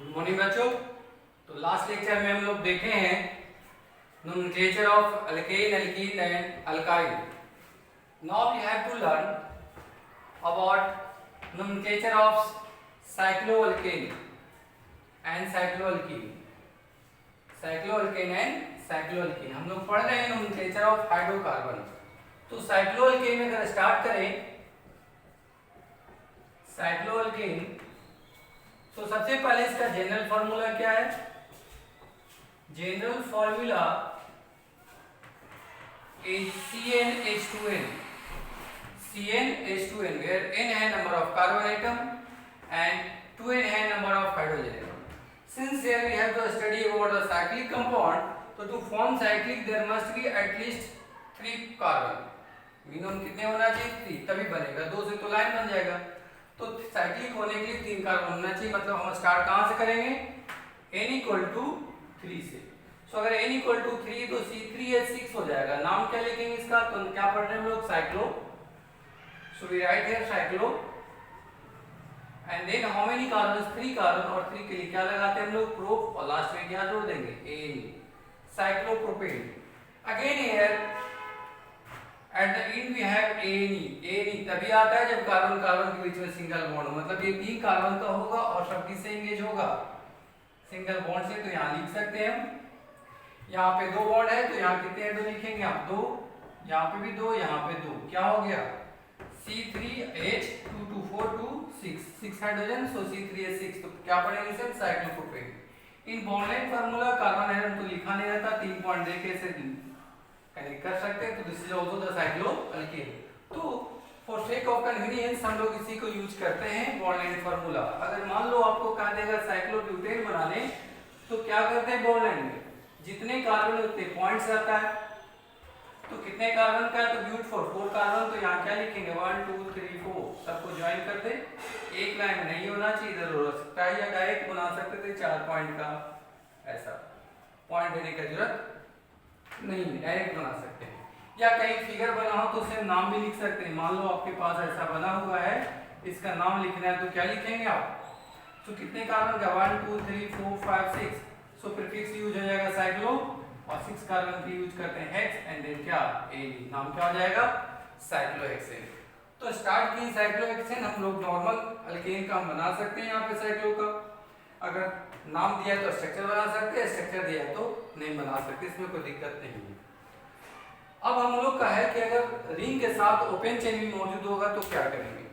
Good morning बच्चों। तो last lecture में हम लोग देखे हैं nomenclature of alkane, alkene and alkyne. Now we have to learn about nomenclature of cycloalkane and cycloalkene. cycloalkane and cycloalkene हम लोग पढ़ रहे हैं nomenclature of हाइड्रोकार्बन। तो cycloalkane में अगर स्टार्ट करें cycloalkane, तो सबसे पहले इसका जनरल फॉर्मूला क्या है? General formula is CnH2n. CnH2n where n है number of carbon atom and 2n है number of hydrogen atom. Since here we have to study about the cyclic compound, so to form cyclic there must be at least 3 carbon. Minimum कितने होना चाहिए? 3, तभी बनेगा। 2 से तो line बन जाएगा। तो साइक्लिक होने के लिए 3 कार्बन होना चाहिए। मतलब हम स्टार्ट कहां से करेंगे? n इक्वल टू 3 से। सो अगर n इक्वल टू 3 तो C3H6 हो जाएगा। नाम क्या लिखेंगे इसका? तो क्या पढ़ रहे हैं हम लोग? Cyclo. So we write here cyclo and then how many carbon? 3 carbon. और 3 के लिए क्या लगाते हैं हम लोग? प्रोप। और लास्ट में क्या जोड़ देंगे? Ane. Cyclopropane. Again here at the end we have ane. Ane तभी आता है जब कार्बन कार्बन के बीच में सिंगल बॉन्ड हो। मतलब ये 3 कार्बन का होगा और सब किससे एंगेज होगा? सिंगल बॉन्ड से। तो यहाँ लिख सकते हैं हम, यहाँ पे 2 बॉन्ड है तो यहाँ कितने हैं? 2 लिखेंगे आप। 2 यहाँ पे भी 2, यहाँ पे 2। क्या हो गया? C3H2 2 4 2 6 hydrogen. सो C3H6। तो क्या पढ़ेंगे इसे? Cyclopropane. In bond line formula carbon आयरन तो लिखा नहीं रहता, 3 पॉइंट देके इसे कनेक्ट कर सकते हैं। तो दिस इज आल्सो द साइक्लोअल्केन। तो फॉर सेक ऑफ कन्वीनियंस हम लोग इसी को यूज करते हैं बॉन्ड लाइन फार्मूला। अगर मान लो आपको कहा देगा साइक्लोब्यूटेन बनाने, तो क्या करते हैं बॉन्ड लाइन में? जितने कार्बन उतने पॉइंट्स रहता है। तो कितने कार्बन का है? तो ब्यूट फॉर 4 कार्बन। तो यहाँ क्या लिखेंगे? 1 2 3 4 सबको ज्वाइन कर दे। एक लाइन में नहीं होना चाहिए, इधर हो सकता है, या डायरेक्ट बना सकते थे 4 पॉइंट का। ऐसा पॉइंट देने की जरूरत नहीं, डायरेक्ट बना सकते हैं। या कहीं फिगर बना हो तो उसे नाम भी लिख सकते हैं। मान लो आपके पास ऐसा बना हुआ है, इसका नाम लिखना है, तो क्या लिखेंगे आप? तो कितने कार्बन का? 1 2 3 4 5 6। सो प्रीफिक्स यूज हो जाएगा साइक्लो, और 6 कार्बन की यूज करते हैं हेक्स एंड देन क्या? एनी। नाम क्या हो जाएगा? साइक्लोहेक्सेन। तो स्टार्ट की साइक्लोहेक्सेन। हम लोग नॉर्मल अल्केन का बना सकते हैं यहाँ पे साइक्लो का। अगर नाम दिया तो स्ट्रक्चर बना सकते हैं, स्ट्रक्चर दिया तो नहीं बना सकते, इसमें कोई दिक्कत नहीं है। अब हम लोग का है कि अगर रिंग के साथ ओपन चेन भी मौजूद होगा तो क्या करेंगे?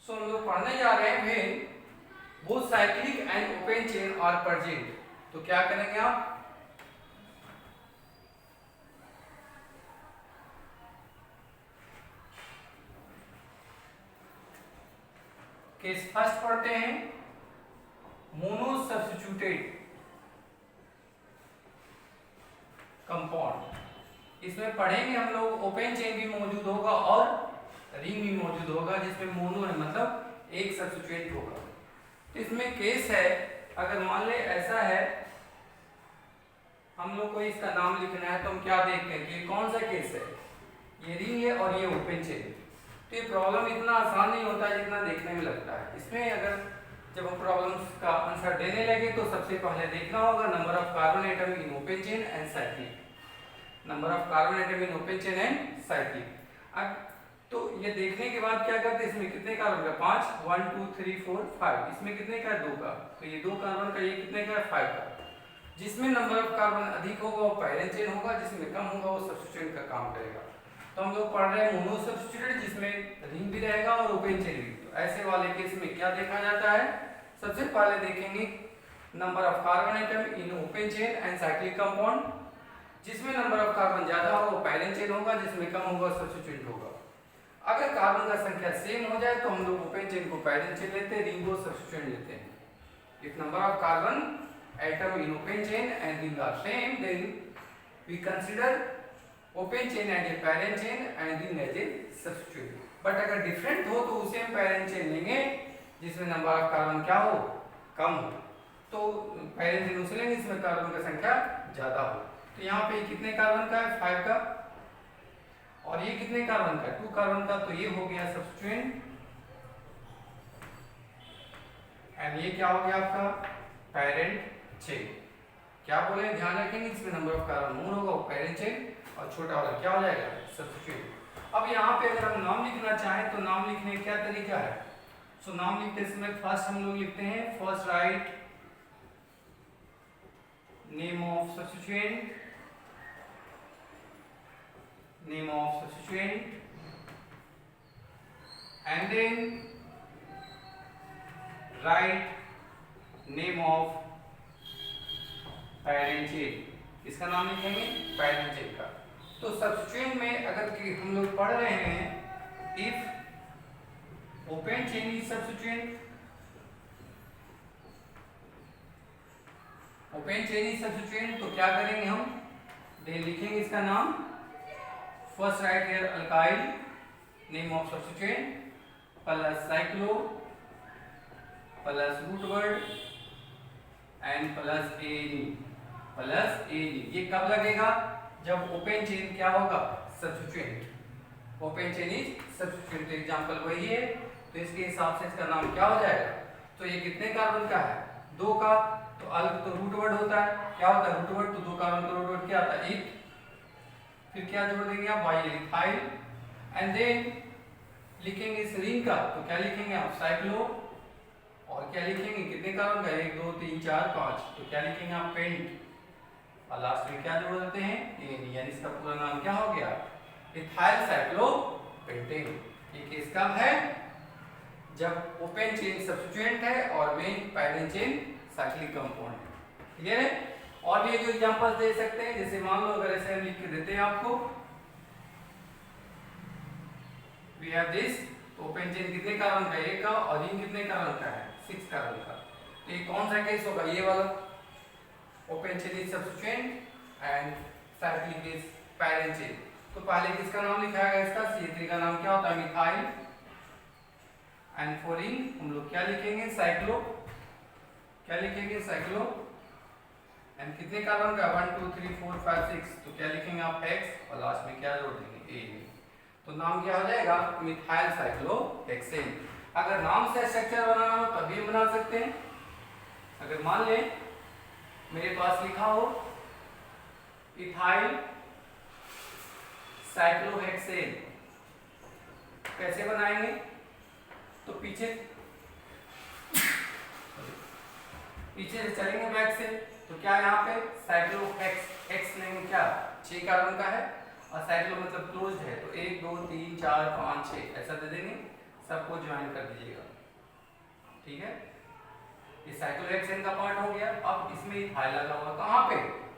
सो हम लोग पढ़ने जा रहे हैं when both cyclic and open chain are present. तो क्या करेंगे आप? केस फर्स्ट पढ़ते हैं, मोनो सब्स्टिट्यूटेड कंपाउंड। इसमें पढ़ेंगे हम लोग ओपन चेन भी मौजूद होगा और रिंग भी मौजूद होगा, जिसमें मोनो है मतलब एक सब्स्टिट्यूट होगा। तो इसमें केस है, अगर मान ले ऐसा है, हम लोग को इसका नाम लिखना है, तो हम क्या देखते हैं कि कौन सा केस है? ये रिंग है और ये ओपन चेन। तो ये प्रॉब्लम इतना आसान नहीं होता जितना देखने में लगता है। इसमें अगर जब हम प्रॉब्लम्स का आंसर देने लगे तो सबसे पहले देखना होगा number of carbon atom in open chain and cyclic. Number of carbon atom in open chain and cyclic. अब तो ये देखने के बाद क्या करते हैं? इसमें कितने कार्बन का? 5 1 2 3 4 5। इसमें कितने का है? 2 का। तो ये 2 कार्बन का, ये कितने का है? 5 का। जिसमें नंबर ऑफ कार्बन अधिक होगा वो पैरेंट चेन होगा, जिसमें कम होगा वो सब्स्टिट्यूएंट का काम करेगा। तो हम लोग पढ़ रहे हैं मोनो सब्स्टिट्यूटेड, जिसमें रिंग भी रहेगा और ओपन चेन भी। तो ऐसे वाले केस में क्या देखा जाता है? सबसे पहले देखेंगे number of carbon atom in open chain and cyclic compound. जिसमें नंबर ऑफ कार्बन ज्यादा होगा वो पैरेंट चेन होगा, जिसमें कम होगा सब्स्टिट्यूएंट होगा। अगर कार्बन का संख्या सेम हो जाए तो हम लोग ओपन चेन को पैरेंट चेन लेते हैं, रिंग को सब्स्टिट्यूएंट लेते हैं। If number of carbon atom in open chain and ring are same, then we consider open chain as a parent chain and ring as a substituent. But अगर different हो तो उसे हम पैरेंट चेन लेंगे जिसमें number of carbon क्या हो? कम हो। तो पैरेंट चेन उसे लेंगे जिसमें कार्बन की संख्या ज्यादा हो। तो यहाँ पे कितने कार्बन का है? 5 का। और ये कितने कार्बन का? 2 कार्बन का। तो ये हो गया सब्स्टिट्यूएंट एंड ये क्या हो गया आपका? Parent chain. क्या बोले, ध्यान रखेंगे इसमें नंबर ऑफ कार्बन मोर होगा वो पेरेंट चेन, और छोटा वाला क्या हो जाएगा, सब्स्टिट्यूएंट। अब यहाँ पे अगर हम नाम लिखना चाहें तो नाम लिखने का क्या तरीका है। सो नाम लिखते समय फर्स्ट हम लोग लिखते हैं, first write name of substituent, name of substituent, and then write name of parent chain। इसका नाम लिखेंगे parent chain का। तो सब्स्टिट्यूएंट में अगर कि हम लोग पढ़ रहे हैं if open chain is substituent, open chain is substituent, तो क्या करेंगे हम, दे लिखेंगे इसका नाम, first write here alkyl name of substituent plus cyclo plus root word and plus ane. ये कब लगेगा, जब ओपन चेन क्या होगा, substituent. Open chain is substituent. Example वही है, तो इसके हिसाब से इसका नाम क्या हो जाएगा। तो ये कितने कार्बन का है, 2 का, तो अल्क तो रूट वर्ड होता है, क्या होता है रूट वर्ड, तो 2 कार्बन का रूट वर्ड क्या आता है, 1। फिर क्या जोड़ देंगे आप, बाइलिथाइल, एंड देन लिखेंगे इस रिंग का, तो क्या लिखेंगे आप, साइक्लो, और क्या लिखेंगे कितने कार्बन का, 1 2 3 4 5, तो क्या लिखेंगे आप, पेंट, और लास्ट में क्या जोड़ देते हैं, एन, यानी इसका पूरा नाम क्या हो गया, इथाइल साइक्लोपेंटेन। ये केस कब है, जब ओपन चेन सब्स्टिट्यूएंट है और main parent chain cyclic compound है। क्लियर है। और भी जो एग्जांपल्स दे सकते हैं, जैसे मान लो अगर ऐसे हम लिख के देते हैं आपको, we have this, open chain कितने कार्बन का, 1 का, और रिंग कितने कार्बन का है, 6 कार्बन का। तो ये कौन सा केस होगा, ये वाला, open chain is substituent and cyclic is parent chain. तो पहले किसका नाम लिखा है, इसका C3 का नाम क्या होता है, मिथाइल, एंड फॉर रिंग हम लोग क्या लिखेंगे, साइक्लो, क्या लिखेंगे, साइक्लो, एंड कितने कार्बन का, 1 2 3 4 5 6, तो क्या लिखेंगे आप, X, और लास्ट में क्या जोड़ देंगे, A। तो नाम क्या हो जाएगा, मिथाइल साइक्लोहेक्सेन। अगर नाम से स्ट्रक्चर बनाना हो तभी बना सकते हैं। अगर मान लें मेरे पास लिखा हो इथाइल साइक्लोहेक्सेन, कैसे बनाएंगे, तो पीछे से चलेंगे बैक से, तो क्या यहाँ पे साइक्लोहेक्स, एक्स लेंगे क्या, 6 कार्बन का है, और साइक्लो मतलब क्लोज्ड है, तो 1 2 3 4 5 6 ऐसा दे देंगे, सबको ज्वाइन कर दीजिएगा। ठीक है, ये साइक्लोहेक्सेन का पार्ट हो गया। अब इसमें इथाइल लगा हुआ कहाँ पे,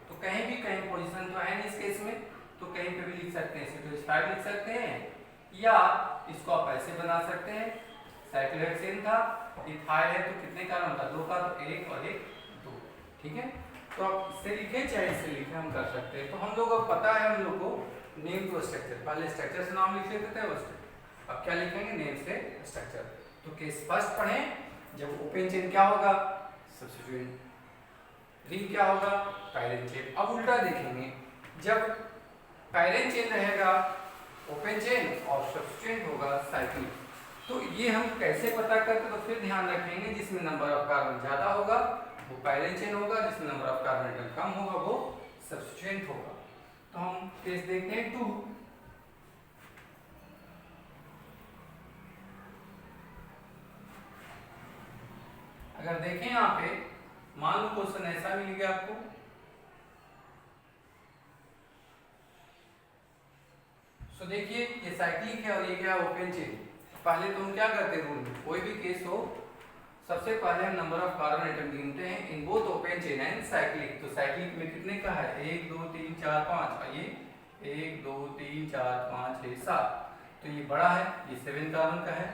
तो कहीं भी, कहीं पोजीशन तो है नहीं इस केस में, तो कहीं पे भी लिख सकते हैं, C2H5 लिख सकते हैं, या इसको आप ऐसे बना सकते हैं, साइक्लोहेक्सेन था, इथाइल है, तो कितने कार्बन था, 2 का, तो 1 और 1 2। ठीक है, तो आप इससे लिखे चाहे इससे लिखे, हम कर सकते हैं। तो हम लोग अब पता है हम लोग को नेम टू स्ट्रक्चर, पहले स्ट्रक्चर से नाम लिख लेते थे, अब क्या लिखेंगे, नेम से स्ट्रक्चर। तो केस फर्स्ट पढ़ें, जब ओपन चेन क्या होगा, सब्स्टिट्यूएंट, रिंग क्या होगा, पैरेंट चेन। अब उल्टा देखेंगे, जब पैरेंट चेन रहेगा ओपन चेन और सब्स्टिट्यूएंट होगा साइक्लिक, तो ये हम कैसे पता करते, तो फिर ध्यान रखेंगे जिसमें नंबर ऑफ कार्बन ज्यादा होगा वो पैरेंट चेन होगा, जिसमें नंबर ऑफ कार्बन एटम कम होगा वो सब्स्टिट्यूएंट होगा। तो हम केस देखते हैं 2। अगर देखें यहाँ पे, मान लो क्वेश्चन ऐसा मिल गया आपको, तो देखिए ये साइक्लिक है और ये क्या है, ओपन चेन। पहले तो हम क्या करते हैं, रूल में कोई भी केस हो, सबसे पहले हम नंबर ऑफ कार्बन एटम गिनते हैं in both open chain and cyclic. तो साइक्लिक में कितने का है, 1 2 3 4 5, और ये 1 2 3 4 5 6 7, तो ये बड़ा है, ये 7 कार्बन का है,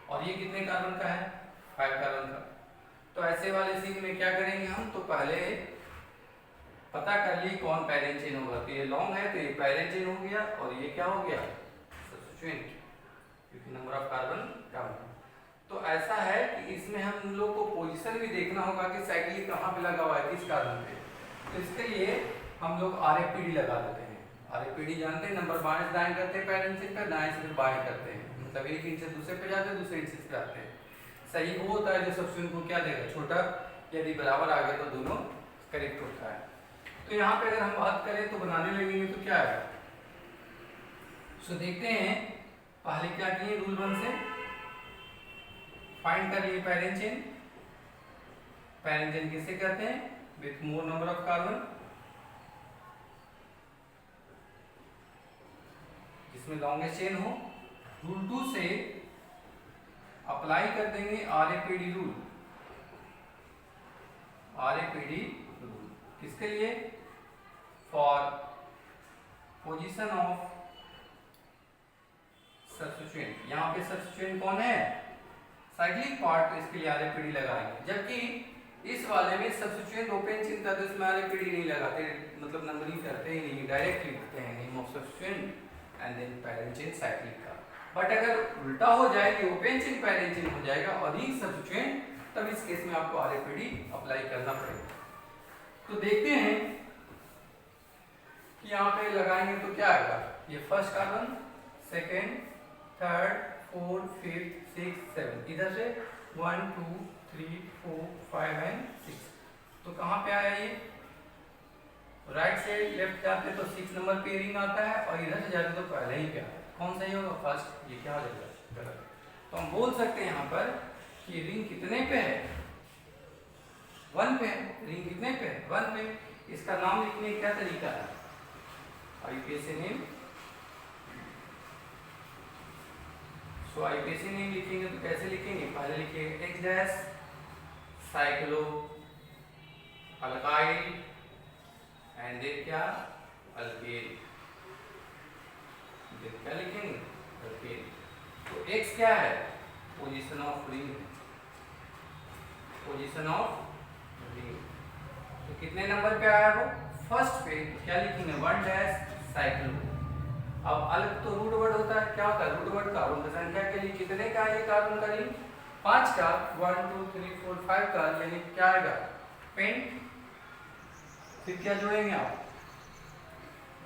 और ये कितने कार्बन का है, 5 कार्बन का। तो ऐसे वाले सीन में क्या करेंगे हम, तो पहले पता कर ली कौन पैरेंट चेन होगा, तो ये लॉन्ग है तो ये पैरेंट चेन हो गया, और ये क्या हो गया, सब्स्टिट्यूएंट, क्योंकि नंबर ऑफ कार्बन कम है। तो ऐसा है कि इसमें हम लोग को पोजीशन भी देखना होगा कि साइक्लिक कहाँ पे लगा हुआ है, किस कार्बन पे। तो इसके लिए हम लोग RFPD लगा देते हैं। RFPD जानते हैं, नंबर बाएं से दाएं करते हैं पैरेंट चेन पर, दाएं से बाएं करते हैं, मतलब एक इंच से दूसरे पे जाते हैं, दूसरे इंच से जाते हैं। सही वो होता है जो सब्स्टिट्यूएंट को क्या देगा, छोटा यदि बराबर आ गए तो दोनों करेक्ट होता है। तो यहाँ पे अगर हम बात करें तो बनाने लगेंगे तो क्या है, सो देखते हैं। पहले क्या किए, रूल 1 से फाइंड कर लिए पैरेंट चेन। पैरेंट चेन किसे कहते हैं, with more number of carbon, जिसमें लॉन्गेस्ट चेन हो। रूल 2 से अप्लाई कर देंगे आरएपीडी रूल। आरएपीडी रूल किसके लिए, फॉर पोजीशन ऑफ सब्स्टिट्यूएंट। यहाँ पे सब्स्टिट्यूएंट कौन है, साइक्लिक पार्ट, तो इसके लिए आरएपीडी लगाएंगे। जबकि इस वाले में सब्स्टिट्यूएंट ओपन चेन था तो इसमें आरएपीडी नहीं लगाते, मतलब नंबरिंग करते ही नहीं, डायरेक्ट लिखते हैं name of substituent and then parent chain cyclic का। बट अगर उल्टा हो जाए कि ओपन चेन पैरेंट चेन हो जाएगा और रिंग सब्स्टिट्यूएंट, तब इस केस में आपको आरएपीडी अप्लाई करना पड़ेगा। तो देखते हैं कि यहाँ पे लगाएंगे तो क्या आएगा, ये first carbon, second, third, fourth, fifth, six, seven, इधर से 1 2 3 4 5 एंड 6। तो कहाँ पे आया ये, राइट से लेफ्ट जाते तो 6 नंबर पे रिंग आता है और इधर से जाते तो पहले ही पे आता है। कौन सही होगा, फर्स्ट। ये क्या हो जाएगा, गलत। तो हम बोल सकते हैं यहाँ पर कि रिंग कितने पे है, 1 पे है। रिंग कितने पे है, 1 पे। इसका नाम लिखने का क्या तरीका है, IUPAC name. So IUPAC name लिखेंगे तो कैसे लिखेंगे, पहले लिखिए X dash cyclo alkyl and then क्या, अल्केन। देन क्या लिखेंगे, अल्केन। तो एक्स क्या है, position of ring, position of ring. तो कितने नंबर पे आया वो, फर्स्ट पे। तो क्या लिखेंगे, 1 डैश साइक्लो। अब अल्क तो रूट वर्ड होता है, क्या होता है, रूट वर्ड कार्बन की संख्या के लिए कितने का है कार्बन का रिंग, 5 का, 1 2 3 4 5 का, यानी क्या आएगा, पेंट। फिर क्या जोड़ेंगे आप,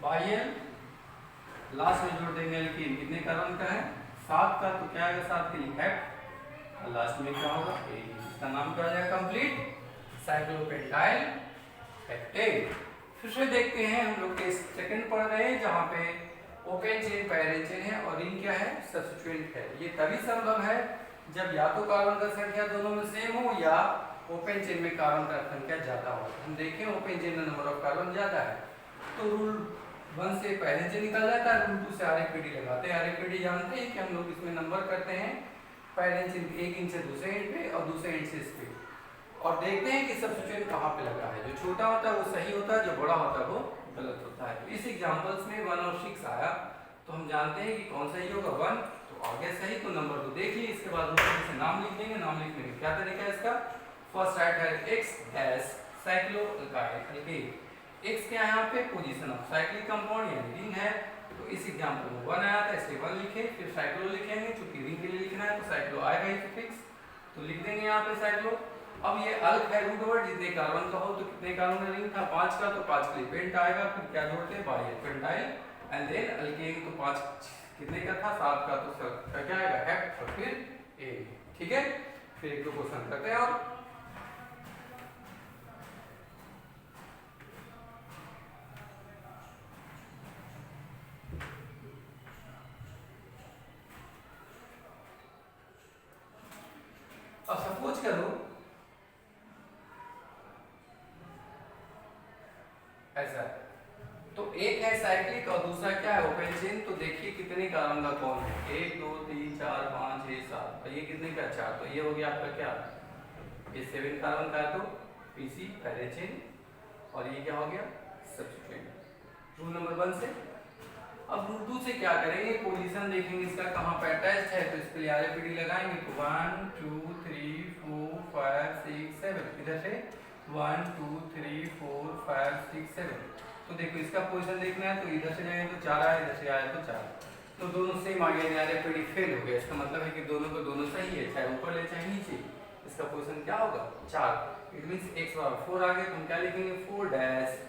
बाह्य, लास्ट में जोड़ देंगे एल्कीन। कितने कार्बन का है, 7 का, तो क्या आएगा 7 के लिए हेप्ट, और लास्ट में क्या होगा, इसका नाम क्या हो जाएगा, कंप्लीट साइक्लोपेंटाइल हेप्टेन। फिर से देखते हैं, हम लोग केस सेकंड पढ़ रहे हैं जहाँ पे ओपन चेन पैरेंट चेन है और रिंग क्या है, सब्स्टिट्यूएंट है। ये तभी संभव है जब या तो कार्बन का संख्या दोनों में सेम हो या ओपन चेन में कार्बन का संख्या ज्यादा हो। हम देखें ओपन चेन में नंबर ऑफ कार्बन ज्यादा है तो रूल 1 से पैरेंट चेन निकल जाता है, रूल 2 से आरएपीडी लगाते हैं। आरएपीडी जानते हैं कि हम लोग इसमें नंबर करते हैं पैरेंट चेन एक इंच से दूसरे एंड पे और दूसरे एंड से इस पे, और देखते हैं कि सब्स्टिट्यूएंट कहाँ पे लगा है। जो छोटा होता है वो सही होता है, जो बड़ा होता है वो गलत होता है। तो इस एग्जांपल्स में 1 और 6 आया तो हम जानते हैं कि कौन सही होगा, 1 तो आगे सही, तो नंबर 2 देख लीजिए। इसके बाद से नाम लिख देंगे। नाम लिखने का क्या तरीका है इसका, फर्स्ट राइट है x dash cyclo alkyl. X क्या है यहाँ पे, पोजीशन ऑफ साइक्लिक कंपाउंड यानी रिंग है, तो इस एग्जांपल में 1 आया था इसलिए 1 लिखे। फिर साइक्लो लिखेंगे, चूंकि रिंग के लिए लिखना है तो साइक्लो आएगा ही फिक्स, तो लिख देंगे यहाँ पे साइक्लो। अब ये अल्क है रूट वर्ड, जितने कार्बन का हो तो कितने कार्बन का रिंग था, 5 का, तो 5 के लिए पेंट आएगा। फिर क्या जोड़ते हैं, बाह्य पेंटाइल एंड देन अल्केन, तो 5 कितने का था, 7 का, तो सब क्या आएगा हेप्ट और फिर ए। ठीक है, फिर एक दो क्वेश्चन करते हैं और अब सपोज करो ऐसा, तो एक है साइक्लिक और दूसरा क्या है ओपन चेन। तो देखिए कितने कार्बन का कौन है, 1 2 3 4 5 6 7, और ये कितने का 4, तो ये हो गया आपका क्या, ये 7 कार्बन का है तो पीसी पैरेंट चेन, और ये क्या हो गया सब्स्टिट्यूएंट, रूल नंबर 1 से। अब रूल 2 से क्या करेंगे, पोजीशन देखेंगे इसका कहाँ पे अटैच्ड है, तो इसके लिए आरएपीडी लगाएंगे। तो 1 2 3 4 5 6 7, इधर से 1 2 3 4 5 6 7। तो देखो इसका पोजीशन देखना है तो इधर से जाएंगे तो 4 आया, इधर से आया तो 4, तो दोनों सेम आ गया, आरएपीडी फेल हो गया। इसका मतलब है कि दोनों को दोनों सही है, चाहे ऊपर ले चाहे नीचे। इसका पोजीशन क्या होगा 4, इट मींस x बराबर 4 आ गया, तो हम क्या लिखेंगे 4 डैश।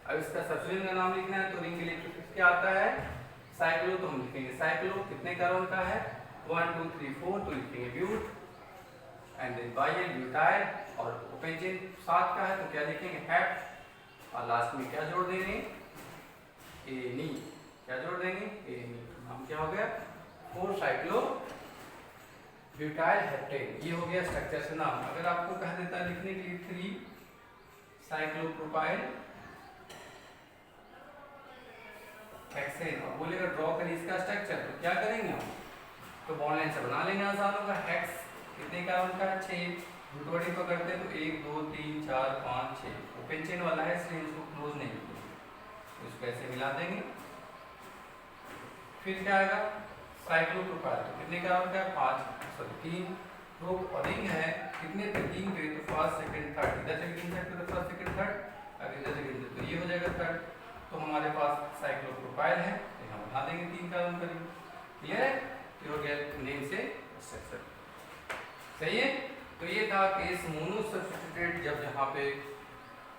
अब इसका सब्स्टिट्यूएंट का नाम लिखना है तो रिंग के लिए प्रीफिक्स क्या आता है साइक्लो, तो हम लिखेंगे साइक्लो। कितने कार्बन का है 1 2 3 4, तो लिखेंगे but and then yl butyl और ओपन चेन साथ का है तो क्या लिखेंगे हेप्ट और लास्ट में क्या जोड़ देंगे एनी, क्या जोड़ देंगे एनी, नाम क्या हो गया 4 साइक्लो ब्यूटाइल हेप्टेन। ये हो गया स्ट्रक्चर से नाम। अगर आपको कह देता है लिखने के लिए 3 साइक्लोप्रोपाइल हेक्सेन और बोलेगा ड्रॉ करिए इसका स्ट्रक्चर, तो क्या करेंगे हम, तो बॉन्ड लाइन से बना लेंगे आसान होगा। हेक्स कितने कार्बन का 6, रूट बॉडी पकड़ते हैं तो 1 2 3 4 5 6, ओपन चेन वाला है इसलिए इसको क्लोज नहीं किया, तो इसको ऐसे मिला देंगे। फिर क्या आएगा साइक्लोप्रोपाइल, तो कितने कार्बन का 5 सॉरी 3, ग्रुप और रिंग है कितने पे 3 पे, तो फर्स्ट सेकंड थर्ड, इधर से गिन सकते हो फर्स्ट सेकंड थर्ड, अब इधर से गिन तो ये हो जाएगा थर्ड, तो हमारे पास साइक्लोप्रोपाइल है, तो हम बना देंगे 3 कार्बन का रिंग। क्लियर है, तो हो गया नेम से स्ट्रक्चर। सही है, तो ये था केस मोनो सब्स्टिट्यूटेड जब यहाँ पे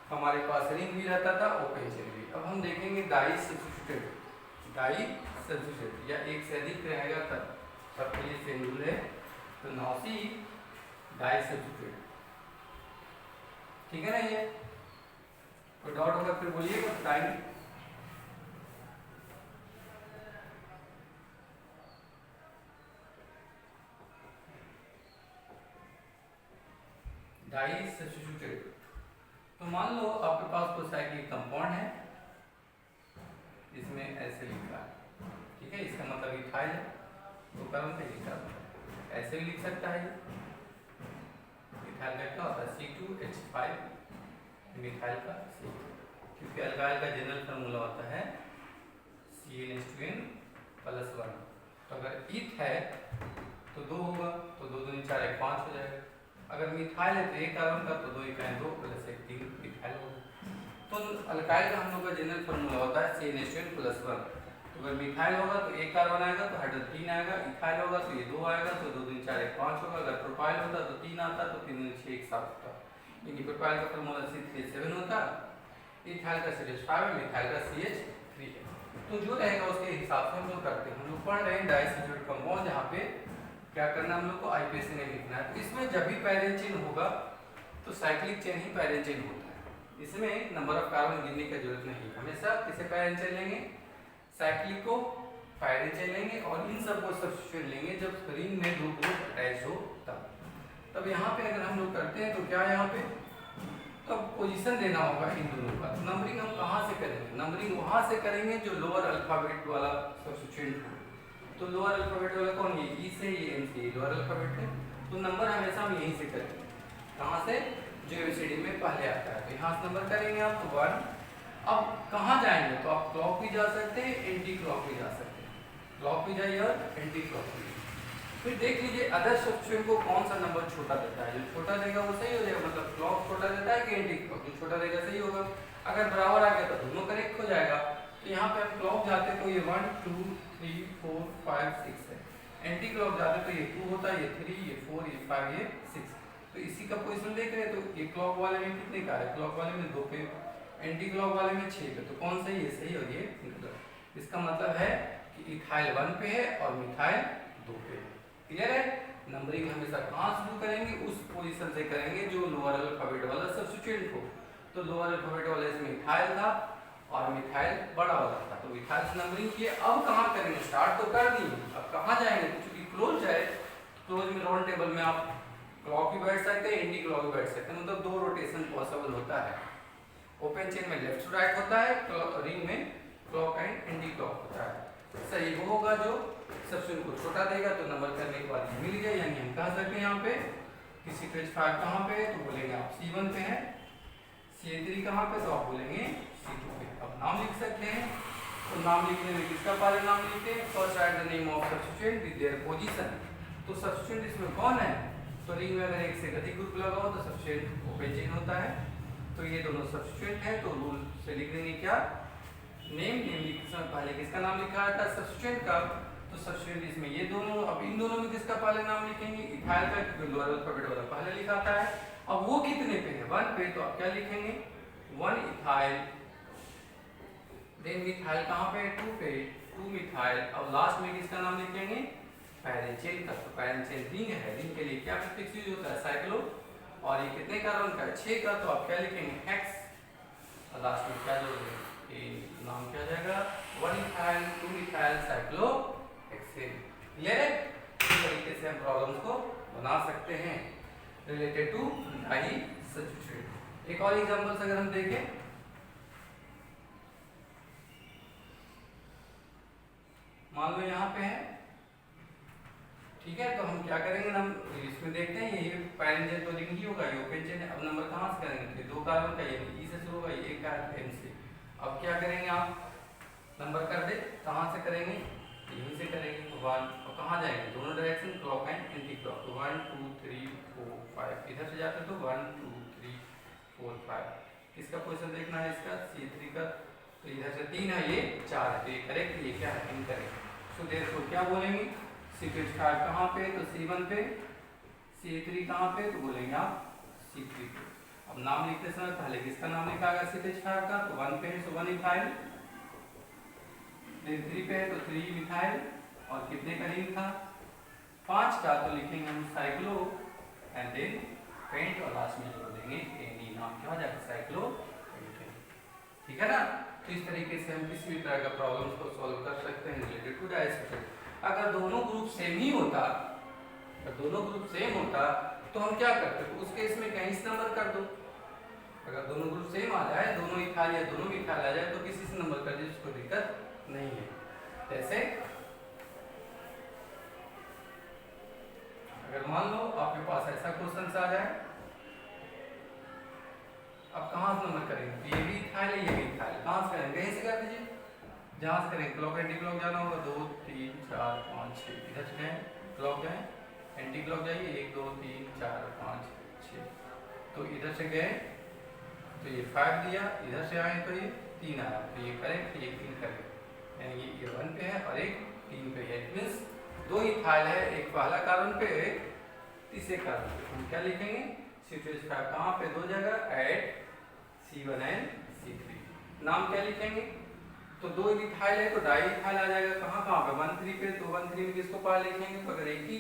हमारे पास रिंग भी रहता था ओपन चेन भी। अब हम देखेंगे डाई सब्स्टिट्यूटेड, डाई सब्स्टिट्यूटेड या एक से अधिक रहेगा तब, सबके लिए सेम रूल है, तो नॉसी डाई सब्स्टिट्यूटेड। ठीक है ना, ये कोई डाउट होगा फिर बोलिएगा। डाई डाई सब्स्टिट्यूटेड, तो मान लो आपके पास कोई साइक्लिक कंपाउंड है, इसमें ऐसे लिखा है, ठीक है, इसका मतलब इथाइल है, तो कार्बन पे लिखा है, ऐसे भी लिख सकता है। इथाइल का क्या होता है C2H5 मिथाइल का C, क्योंकि अल्काइल का जनरल फार्मूला होता है CnH2n+1, तो अगर इथ है तो 2 होगा, तो 2 दूनी 4 1 5 हो जाएगा। अगर मिथाइल है तो 1 कार्बन का, तो 2 इकाई 2 प्लस 1 3 मिथाइल होगा। तो अल्काइल का हम लोग का जनरल फार्मूला होता है CnH2n+1, तो अगर मिथाइल होगा तो 1 कार्बन आएगा तो हाइड्रोजन 3 आएगा, इथाइल होगा तो ये 2 आएगा, तो 2 दूनी 4 1 5 होगा। अगर प्रोपाइल होता तो 3 आता, तो 3 दूनी 6 1 7 होता, यानी प्रोपाइल का फार्मूला C3H7 होता, इथाइल का CH5 है, मिथाइल का CH3 है। तो जो रहेगा उसके हिसाब से हम लोग करते हैं। हम लोग पढ़ रहे हैं डाइसब्स्टिट्यूटेड कंपाउंड, जहाँ पे क्या करना हम लोग को आईपीएस में लिखना है। तो इसमें जब भी पैरेंट चेन होगा तो साइक्लिक चेन ही पैरेंट चेन होता है, इसमें नंबर ऑफ कार्बन गिनने की जरूरत नहीं। हमेशा किसे पैरेंट चेन लेंगे, साइक्लिक को पैरेंट चेन लेंगे और इन सब को सब्स्टिट्यूट लेंगे जब रिंग में 2 ग्रुप अटैच हो तब यहाँ पे अगर हम लोग करते हैं तो क्या यहाँ पे तब पोजीशन देना होगा इन दोनों का। तो नंबरिंग हम कहाँ से करेंगे, नंबरिंग वहाँ से करेंगे जो लोअर अल्फाबेट वाला सब्स्टिट्यूएंट हो। तो लोअर अल्फाबेट वाला कौन, ये ई से ये एम से, लोअर अल्फाबेट है, तो नंबर हमेशा हम यहीं से करेंगे। कहाँ से, जो एबीसीडी में पहले आता है, तो यहाँ से नंबर करेंगे आप तो 1। अब कहाँ जाएंगे, तो आप क्लॉक भी जा सकते हैं, एंटी क्लॉक भी जा सकते हैं, क्लॉक भी जाइए और एंटी क्लॉक भी। फिर देख लीजिए अदर सब्स्टिट्यूएंट को कौन सा नंबर छोटा देता है, जो छोटा देगा वो सही हो जाएगा, मतलब क्लॉक छोटा देता है कि एंटी क्लॉक, जो छोटा देगा सही होगा। अगर बराबर आ गया तो दोनों करेक्ट हो जाएगा। तो यहाँ पे हम क्लॉक जाते तो ये 1 2 3 4 5 6 है, एंटी क्लॉक जाते तो ये 2 होता है, ये 3 ये 4 ये 5 ये 6। तो इसी का पोजीशन देख रहे हैं, तो ये क्लॉक वाले में कितने का है, क्लॉक वाले में 2 पे, एंटी क्लॉक वाले में 6 पे, तो कौन सही है, सही हो ये निकला। इसका मतलब है कि इथाइल 1 पे है और मिथाइल 2 पे है। क्लियर है, नंबरिंग हमेशा कहाँ शुरू करेंगे, उस पोजीशन से करेंगे जो लोअर अल्फाबेट वाला सब्स्टिट्यूएंट हो। तो लोअर अल्फाबेट वाला इसमें इथाइल था और मिथाइल बड़ा वाला था, तो मिथाइल से नंबरिंग किए। अब कहाँ करेंगे, स्टार्ट तो कर दिए, अब कहाँ जाएंगे, तो चूंकि क्लोज है, क्लोज में राउंड टेबल में आप क्लॉक भी बैठ सकते हैं, एंटी क्लॉक भी बैठ सकते हैं, मतलब 2 रोटेशन पॉसिबल होता है। ओपन चेन में लेफ्ट टू राइट होता है, रिंग में क्लॉक एंड एंटी क्लॉक होता है। सही वो होगा जो सब्स्टिट्यूएंट को छोटा देगा, तो नंबर करने के बाद मिल गया, यानी हम कह सकते हैं यहाँ पे किसी CH5 कहाँ पे है, तो बोलेंगे आप C1 पे है, CH3 कहाँ पे, तो आप बोलेंगे C2 पे। अब नाम लिख सकते हैं, तो नाम लिखने में किसका पहले नाम लिखते हैं, first right the name of substituent with their position. तो सब्स्टिट्यूएंट इसमें कौन है, तो रिंग में अगर एक से अधिक ग्रुप लगा हो तो सब्स्टिट्यूएंट ओपन चेन होता है। तो ये दोनों सब्स्टिट्यूएंट है, तो रूल से लिख देंगे क्या, नेम लिखते समय पहले किसका नाम लिखा था सब्स्टिट्यूएंट का, तो सब्स्टिट्यूएंट इसमें ये दोनों। अब इन दोनों में किसका पहले नाम लिखेंगे, इथाइल का, क्योंकि लोअर अल्फाबेट वाला पहले लिखाता है। अब वो कितने पे है, 1 पे, तो आप क्या लिखेंगे 1 इथाइल, देन मिथाइल कहाँ पे, 2 पे, 2 मिथाइल। अब लास्ट में किसका नाम लिखेंगे, पैरेंचेन का। तो पैरेंचेन रिंग है, रिंग के लिए क्या प्रीफिक्स यूज होता है? साइक्लो। और ये कितने कार्बन का है? 6 का। तो आप क्या लिखेंगे? हेक्स। और लास्ट में क्या जोड़ेंगे? ये नाम क्या हो जाएगा? 1 इथाइल 2 इथाइल साइक्लोहेक्सेन। क्लियर है? इस तरीके से हम प्रॉब्लम्स को बना सकते हैं रिलेटेड टू डाई सब्स्टिट्यूट। एक और एग्जांपल्स अगर हम देखें, मान लो यहाँ पे है, ठीक है, तो हम क्या करेंगे? हम इसमें देखते हैं ये पैरेंचेन तो रिंग ही होगा, ये ओपन चेन है। अब नंबर कहाँ से करेंगे? तो 2 कार्बन का, ये ई से शुरू होगा, एक का एम से। अब क्या करेंगे? आप नंबर कर दे, कहाँ से करेंगे? यहीं से करेंगे। तो 1, और कहाँ जाएंगे? दोनों direction, clock and anti clock. तो 1 2 3 4 5 इधर से जाते तो 1 2 3 4 5। किसका पोजीशन देखना है? इसका C3 का। तो इधर से 3 है, ये 4 है, तो ये करेक्ट, ये क्या है? इनकरेक्ट। सो देयरफॉर क्या बोलेंगे? C5 कहाँ पे? तो C1 पे। C3 कहाँ पे? तो बोलेंगे आप C3 पे। अब नाम लिखते समय पहले किसका नाम लिखा गया? C5 का। तो 1 पे है, तो 1 इथाइल। फिर 3 पे है, तो 3 मिथाइल। और कितने का रिंग था? 5 का। तो लिखेंगे हम साइक्लो एंड देन पेंट, और लास्ट में जोड़ देंगे एनी। नाम क्या हो जाएगा? साइक्लो। ठीक है ना? तो इस तरीके से हम किसी भी तरह का प्रॉब्लम्स को सॉल्व कर सकते हैं रिलेटेड टू डाई सब्स्टिट्यूट। अगर दोनों ग्रुप सेम ही होता, तो हम क्या करते? तो उस केस में कहीं से नंबर कर दो। अगर दोनों ग्रुप सेम आ जाए, दोनों इथाइल या दोनों मिथाइल आ जाए, तो किसी से नंबर कर दीजिए, उसको दिक्कत नहीं है। जैसे अगर मान लो आपके पास ऐसा क्वेश्चन आ जाए, अब कहाँ से नंबर करेंगे? तो ये भी इथाइल है, ये भी इथाइल। कहाँ से करेंगे? कहीं से कर दीजिए, जहाँ से करेंगे। क्लॉक एंटी क्लॉक जाना होगा, 2 3 4 5 6 इधर से जाए, क्लॉक जाए, एंटी क्लॉक जाइए, 1 2 3 4 5 6। तो इधर से गए तो ये 5 दिया, इधर से आए तो ये 3 आया, तो ये करेक्ट, ये 3 करेक्ट, यानी ये 1 पे है और एक 3 पे है। इट मीन्स 2 इथाइल है, एक पहला कार्बन पे, एक तीसरे कार्बन पे। हम क्या लिखेंगे? C5 कहाँ पे? 2 जगह, एट C1 एंड C3। नाम क्या लिखेंगे? तो 2 इथाइल है, तो डाई इथाइल आ जाएगा। कहाँ पे? 1 3 पे। तो 1 3 में किसको पार लिखेंगे? तो अगर एक ही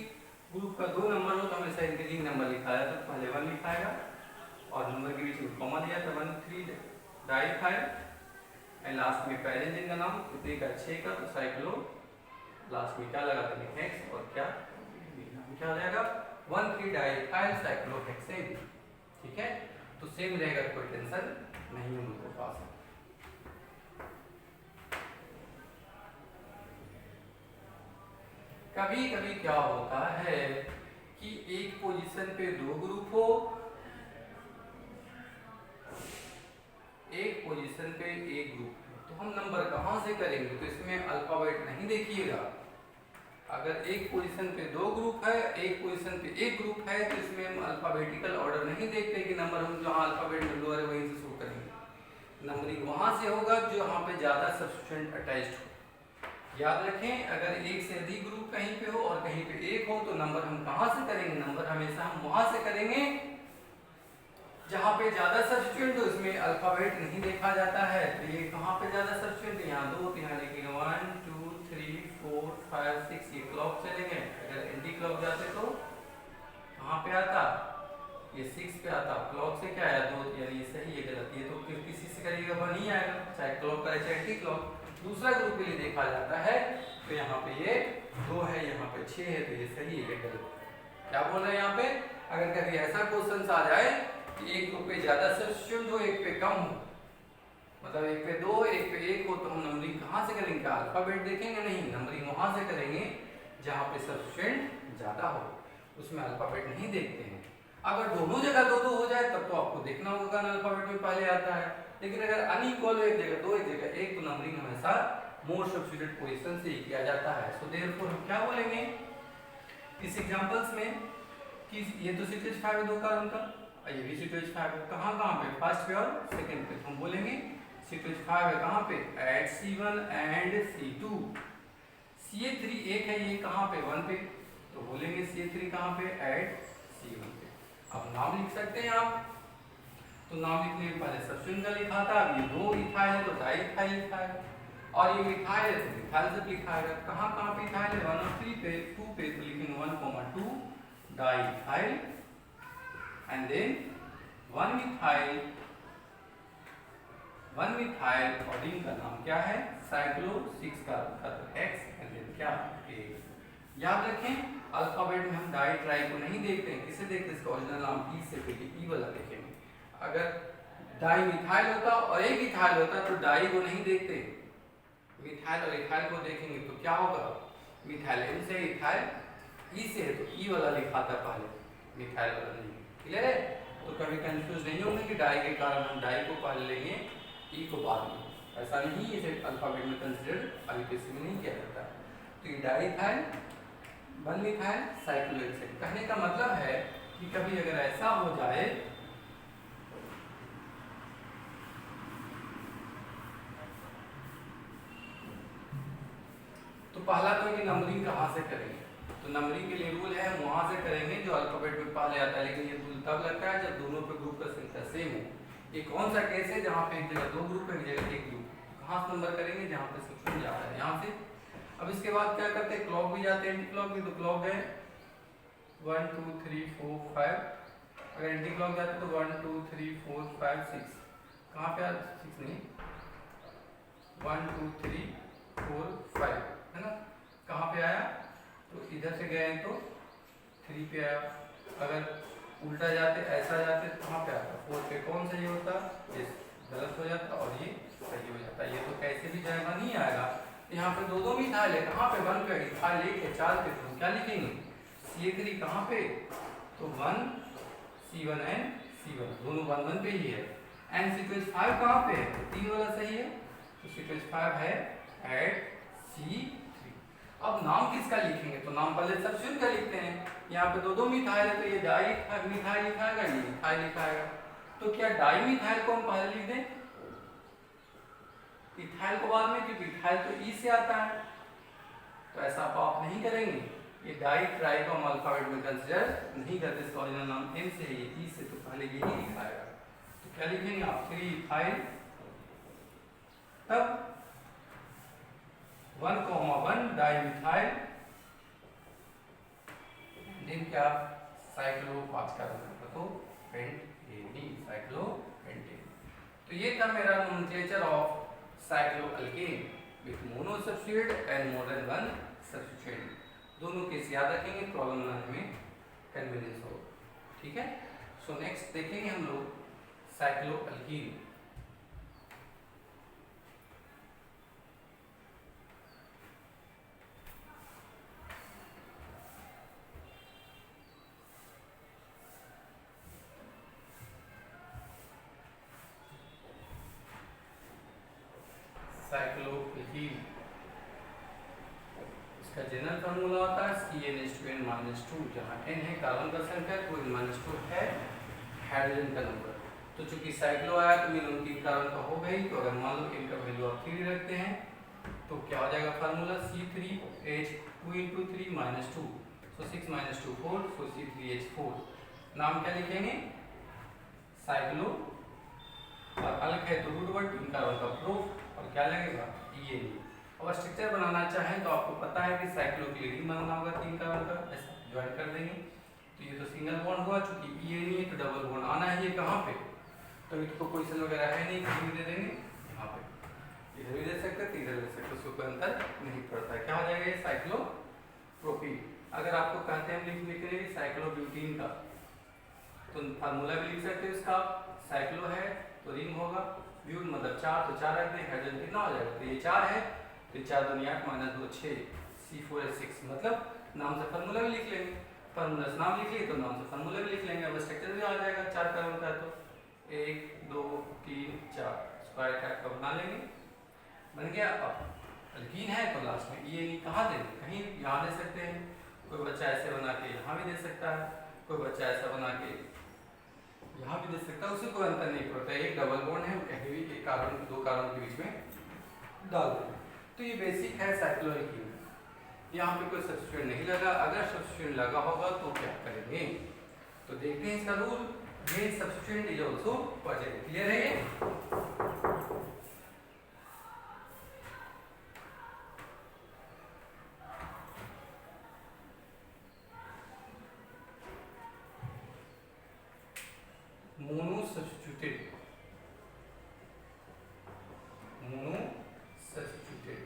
ग्रुप का 2 नंबर हो तो हमेशा इंक्रीजिंग नंबर लिखा जाता है। तो पहले 1 लिखाएगा और नंबर के बीच में कॉमा दिया था, 1 3 डाई इथाइल, एंड लास्ट में पैरेंचेन का नाम कितने का? 6 का। तो साइक्लो, लास्ट में क्या लगा देंगे? हेक्स। और क्या क्या हो जाएगा? 1 3 डाई इथाइल साइक्लोहेक्सेन। ठीक है, तो सेम रहेगा, कोई टेंशन नहीं है उनको पास। कभी कभी क्या होता है कि एक पोजीशन पे 2 ग्रुप हो, एक पोजीशन पे एक ग्रुप हो, तो हम नंबर कहाँ से करेंगे? तो इसमें अल्फाबेट नहीं देखिएगा। अगर एक पोजीशन पे 2 ग्रुप है, एक पोजीशन पे एक ग्रुप है, तो इसमें हम अल्फाबेटिकल ऑर्डर नहीं देखते कि नंबर हम जहाँ अल्फाबेट में लोअर है वहीं से शुरू करेंगे। नंबरिंग वहाँ से होगा जो यहाँ पे ज़्यादा सब्स्टिट्यूएंट अटैच्ड हो। याद रखें, अगर एक से अधिक ग्रुप कहीं पे हो और कहीं पे एक हो, तो नंबर हम कहाँ से करेंगे? नंबर हमेशा हम वहाँ से करेंगे जहाँ पे ज़्यादा सब्स्टिट्यूएंट हो। इसमें अल्फाबेट नहीं देखा जाता है। तो ये कहाँ पे ज़्यादा सब्स्टिट्यूएंट? यहाँ 2 यहाँ लिखेंगे 1 2 3 4 5 6। ये क्लॉक चलेंगे। अगर एंटी क्लॉक जाते तो कहाँ पे आता? ये 6 पे आता। क्लॉक से क्या आया? 2, यानी ये सही, ये गलत। ये तो फिर किसी से करिएगा 1 ही आएगा, चाहे क्लॉक करे चाहे एंटी क्लॉक। दूसरा ग्रुप के लिए देखा जाता है, तो यहाँ पे ये 2 है, यहाँ पे 6 है, तो ये सही है, गलत। क्या बोल रहे हैं यहाँ पे? अगर कभी ऐसा क्वेश्चन आ जाए कि एक ग्रुप पे ज्यादा सब्स्टिट्यूएंट हो, एक पे कम हो, मतलब एक पे 2 एक पे 1 हो, तो हम नंबरिंग कहाँ से करेंगे? अल्फाबेट देखेंगे नहीं, नंबरिंग वहां से करेंगे जहाँ पे सब्स्टिट्यूएंट ज्यादा हो, उसमें अल्फाबेट नहीं देखते हैं। अगर दोनों जगह 2 2 हो जाए तब तो आपको देखना होगा ना, अल्फाबेट में पहले आता है। लेकिन अगर अनइक्वल एक जगह 2 एक जगह 1, तो नंबरिंग हमेशा मोर सब्स्टिट्यूटेड पोजीशन से ही किया जाता है। सो देयरफॉर हम क्या बोलेंगे इस एग्जांपल्स में कि ये तो C5 है 2 कार्बन का, ये भी C5 है। कहाँ पे? फर्स्ट पे और सेकंड पे। तो हम बोलेंगे C5 है कहाँ पे? Eight C1 and C2। CH3 एक है, ये कहाँ पे? 1 पे। तो बोलेंगे CH3 कहाँ पे? एट C1 पे। अब नाम लिख सकते हैं आप, तो नाम लिखने के पहले सब्स्टिट्यूएंट का लिखा था। अब ये 2 इथाइल है तो डाई इथाइल लिखा है। और ये मिथाइल है तो मिथाइल से लिखा है। कहाँ कहाँ पे इथाइल है? 1 और 3 पे, 2 पे तो लिखेंगे 1,2 डाइथाइल एंड देन 1 मिथाइल और इनका नाम क्या है? साइक्लो 6 का X एंड देन क्या A। याद रखें अल्फाबेट में हम डाई ट्राई को नहीं देखते हैं, किसे देखते हैं? इसका ओरिजिनल नाम ई से पहले ई वाला देखेंगे। अगर डाई मिथाइल होता और एक इथाइल होता तो डाई को नहीं देखते, मिथाइल और इथाइल को देखेंगे तो क्या होगा? मिथाइल एम से, इथाइल ई से है तो ई वाला लिखा था पहले, मिथाइल वाला नहीं। क्लियर है? तो कभी कंफ्यूज नहीं होंगे कि डाई के कारण हम डाई को पहले लेंगे ई को बाद में, ऐसा नहीं, इसे अल्फाबेट में कंसीडर अल्फाबेट में नहीं किया जाता। तो ये डाइथाइल 1 मिथाइल साइक्लोहेक्सेन। कहने का मतलब है कि कभी अगर ऐसा हो जाए तो पहला तो ये नंबरिंग कहाँ से करेंगे? तो नंबरिंग के लिए रूल है हम वहां से करेंगे जो अल्फाबेट में पहले आता है, लेकिन ये रूल तब लगता है जब दोनों पे ग्रुप का संख्या सेम हो। ये कौन सा केस है जहाँ पे एक जगह 2 ग्रुप है, एक जगह 1 ग्रुप? कहाँ से नंबर करेंगे? जहाँ पे सब छूट जाता है, यहाँ से। अब इसके बाद क्या करते हैं? क्लॉक भी जाते हैं, एंटी क्लॉक भी। तो क्लॉक है 1 2 3 4 5, अगर एंटी क्लॉक जाते तो 1 2 3 4 5 6। कहाँ पे? 6 नहीं, 1 2 3 4 5 है ना। कहाँ पे आया? तो इधर से गए तो 3 पे आया। अगर उल्टा जाते, ऐसा जाते तो कहाँ पे आता? 4 पे। कौन सही होता? ये गलत हो जाता और ये सही हो जाता। ये तो कैसे भी जाएगा, नहीं आएगा। यहाँ पे दो मिथाइल है, कहाँ पे? 1 पे। इथाइल 1 है, 4 पे, तो क्या लिखेंगे? CH3 कहाँ पे? तो 1 C1 एंड C1 दोनों 1 1 पे ही है। एंड सीक्वेंस 5 कहाँ पे है? तो 3 वाला सही है, तो सीक्वेंस 5 है एट C3। अब नाम किसका लिखेंगे? तो नाम पहले सब्स्टिट्यूट का लिखते हैं। यहाँ पे दो मिथाइल है तो ये डाई मिथाइल लिखाएगा, ये इथाइल लिखाएगा। तो क्या डाई मिथाइल को हम पहले लिख दें, इथाइल को बाद में, क्योंकि इथाइल तो ई से आता है। तो ऐसा आप नहीं करेंगे। ये डाई ट्राई को हम अल्फाबेट में कंसीडर नहीं करते, इसका ओरिजिनल नाम एम से है, ये ई से, तो पहले यही लिखाएगा। तो क्या लिखेंगे आप? 3 इथाइल, तब 1,1 डाई मिथाइल, देन क्या? साइक्लो 5 का तो पेंटेन, साइक्लोपेंटेन। तो ये था मेरा nomenclature of cycloalkane with mono substitute and more than 1 substituent. दोनों केस याद रखेंगे, प्रॉब्लम बनाने में कन्वीनियंस हो। ठीक है? सो नेक्स्ट देखेंगे हम लोग साइक्लोअल्कीन। साइक्लोअल्कीन इसका जनरल फार्मूला होता है CnH2n-2, जहाँ n है कार्बन का संख्या, तो -2 है हाइड्रोजन का नंबर। तो चूंकि साइक्लो आया तो मिनिमम 3 कार्बन का हो गई, तो अगर मान लो n का वैल्यू आप 3 रखते हैं तो क्या हो जाएगा formula? C3H2 × 3 -2, so 6 - 2 4, so C3H4। नाम क्या लिखेंगे? साइक्लो, और अलग है तो रूट वर्ड 3 कार्बन का प्रूफ, और क्या लगेगा? EN। और स्ट्रक्चर बनाना चाहें तो आपको पता है कि साइक्लोक्लोरीन बनाना होगा 3 कार्बन का, ऐसा ज्वाइन कर देंगे। तो ये तो सिंगल बॉन्ड हुआ, चूंकि EN है तो डबल बॉन्ड आना है। ये कहाँ पे? तो इसको पोजीशन वगैरह है नहीं, कहीं भी दे देंगे, यहाँ पे इधर भी दे सकते हैं, इधर दे सकते, उसको कोई अंतर नहीं पड़ता है। क्या हो जाएगा? ये साइक्लोप्रोपीन। अगर आपको कहते हैं लिखने के लिए साइक्लोब्यूटीन का, तो फार्मूला भी लिख सकते हैं इसका। साइक्लो है तो रिंग होगा, ब्यूट मतलब 4, तो 4 रख दें, हाइड्रोजन कितना हो जाएगा? तो ये 4 है, तो 4 2 8 -2 6, C4H6, मतलब नाम से फार्मूला भी लिख लेंगे। फार्मूला से नाम लिख लिए तो नाम से फार्मूला भी लिख लेंगे। अब स्ट्रक्चर भी आ जाएगा 4 कार्बन का, तो 1 2 3 4 स्क्वायर टाइप का बना लेंगे, बन गया। अब अल्कीन है तो लास्ट में ये कहाँ दें? कहीं यहाँ दे सकते हैं, कोई बच्चा ऐसे बना के यहाँ भी दे सकता है, कोई बच्चा ऐसा बना के यहाँ भी दे सकता है, उससे कोई अंतर नहीं पड़ता। एक डबल बॉन्ड है, कहीं भी एक कार्बन 2 कार्बन के बीच में डाल दें। तो ये बेसिक है साइक्लोअल्कीन। यहाँ पे कोई सब्स्टिट्यूएंट नहीं लगा, अगर सब्स्टिट्यूएंट लगा होगा तो क्या करेंगे? तो देखते हैं इसका रूल। ये substituent is also positive. Clear है ये? Substituted, mono substituted.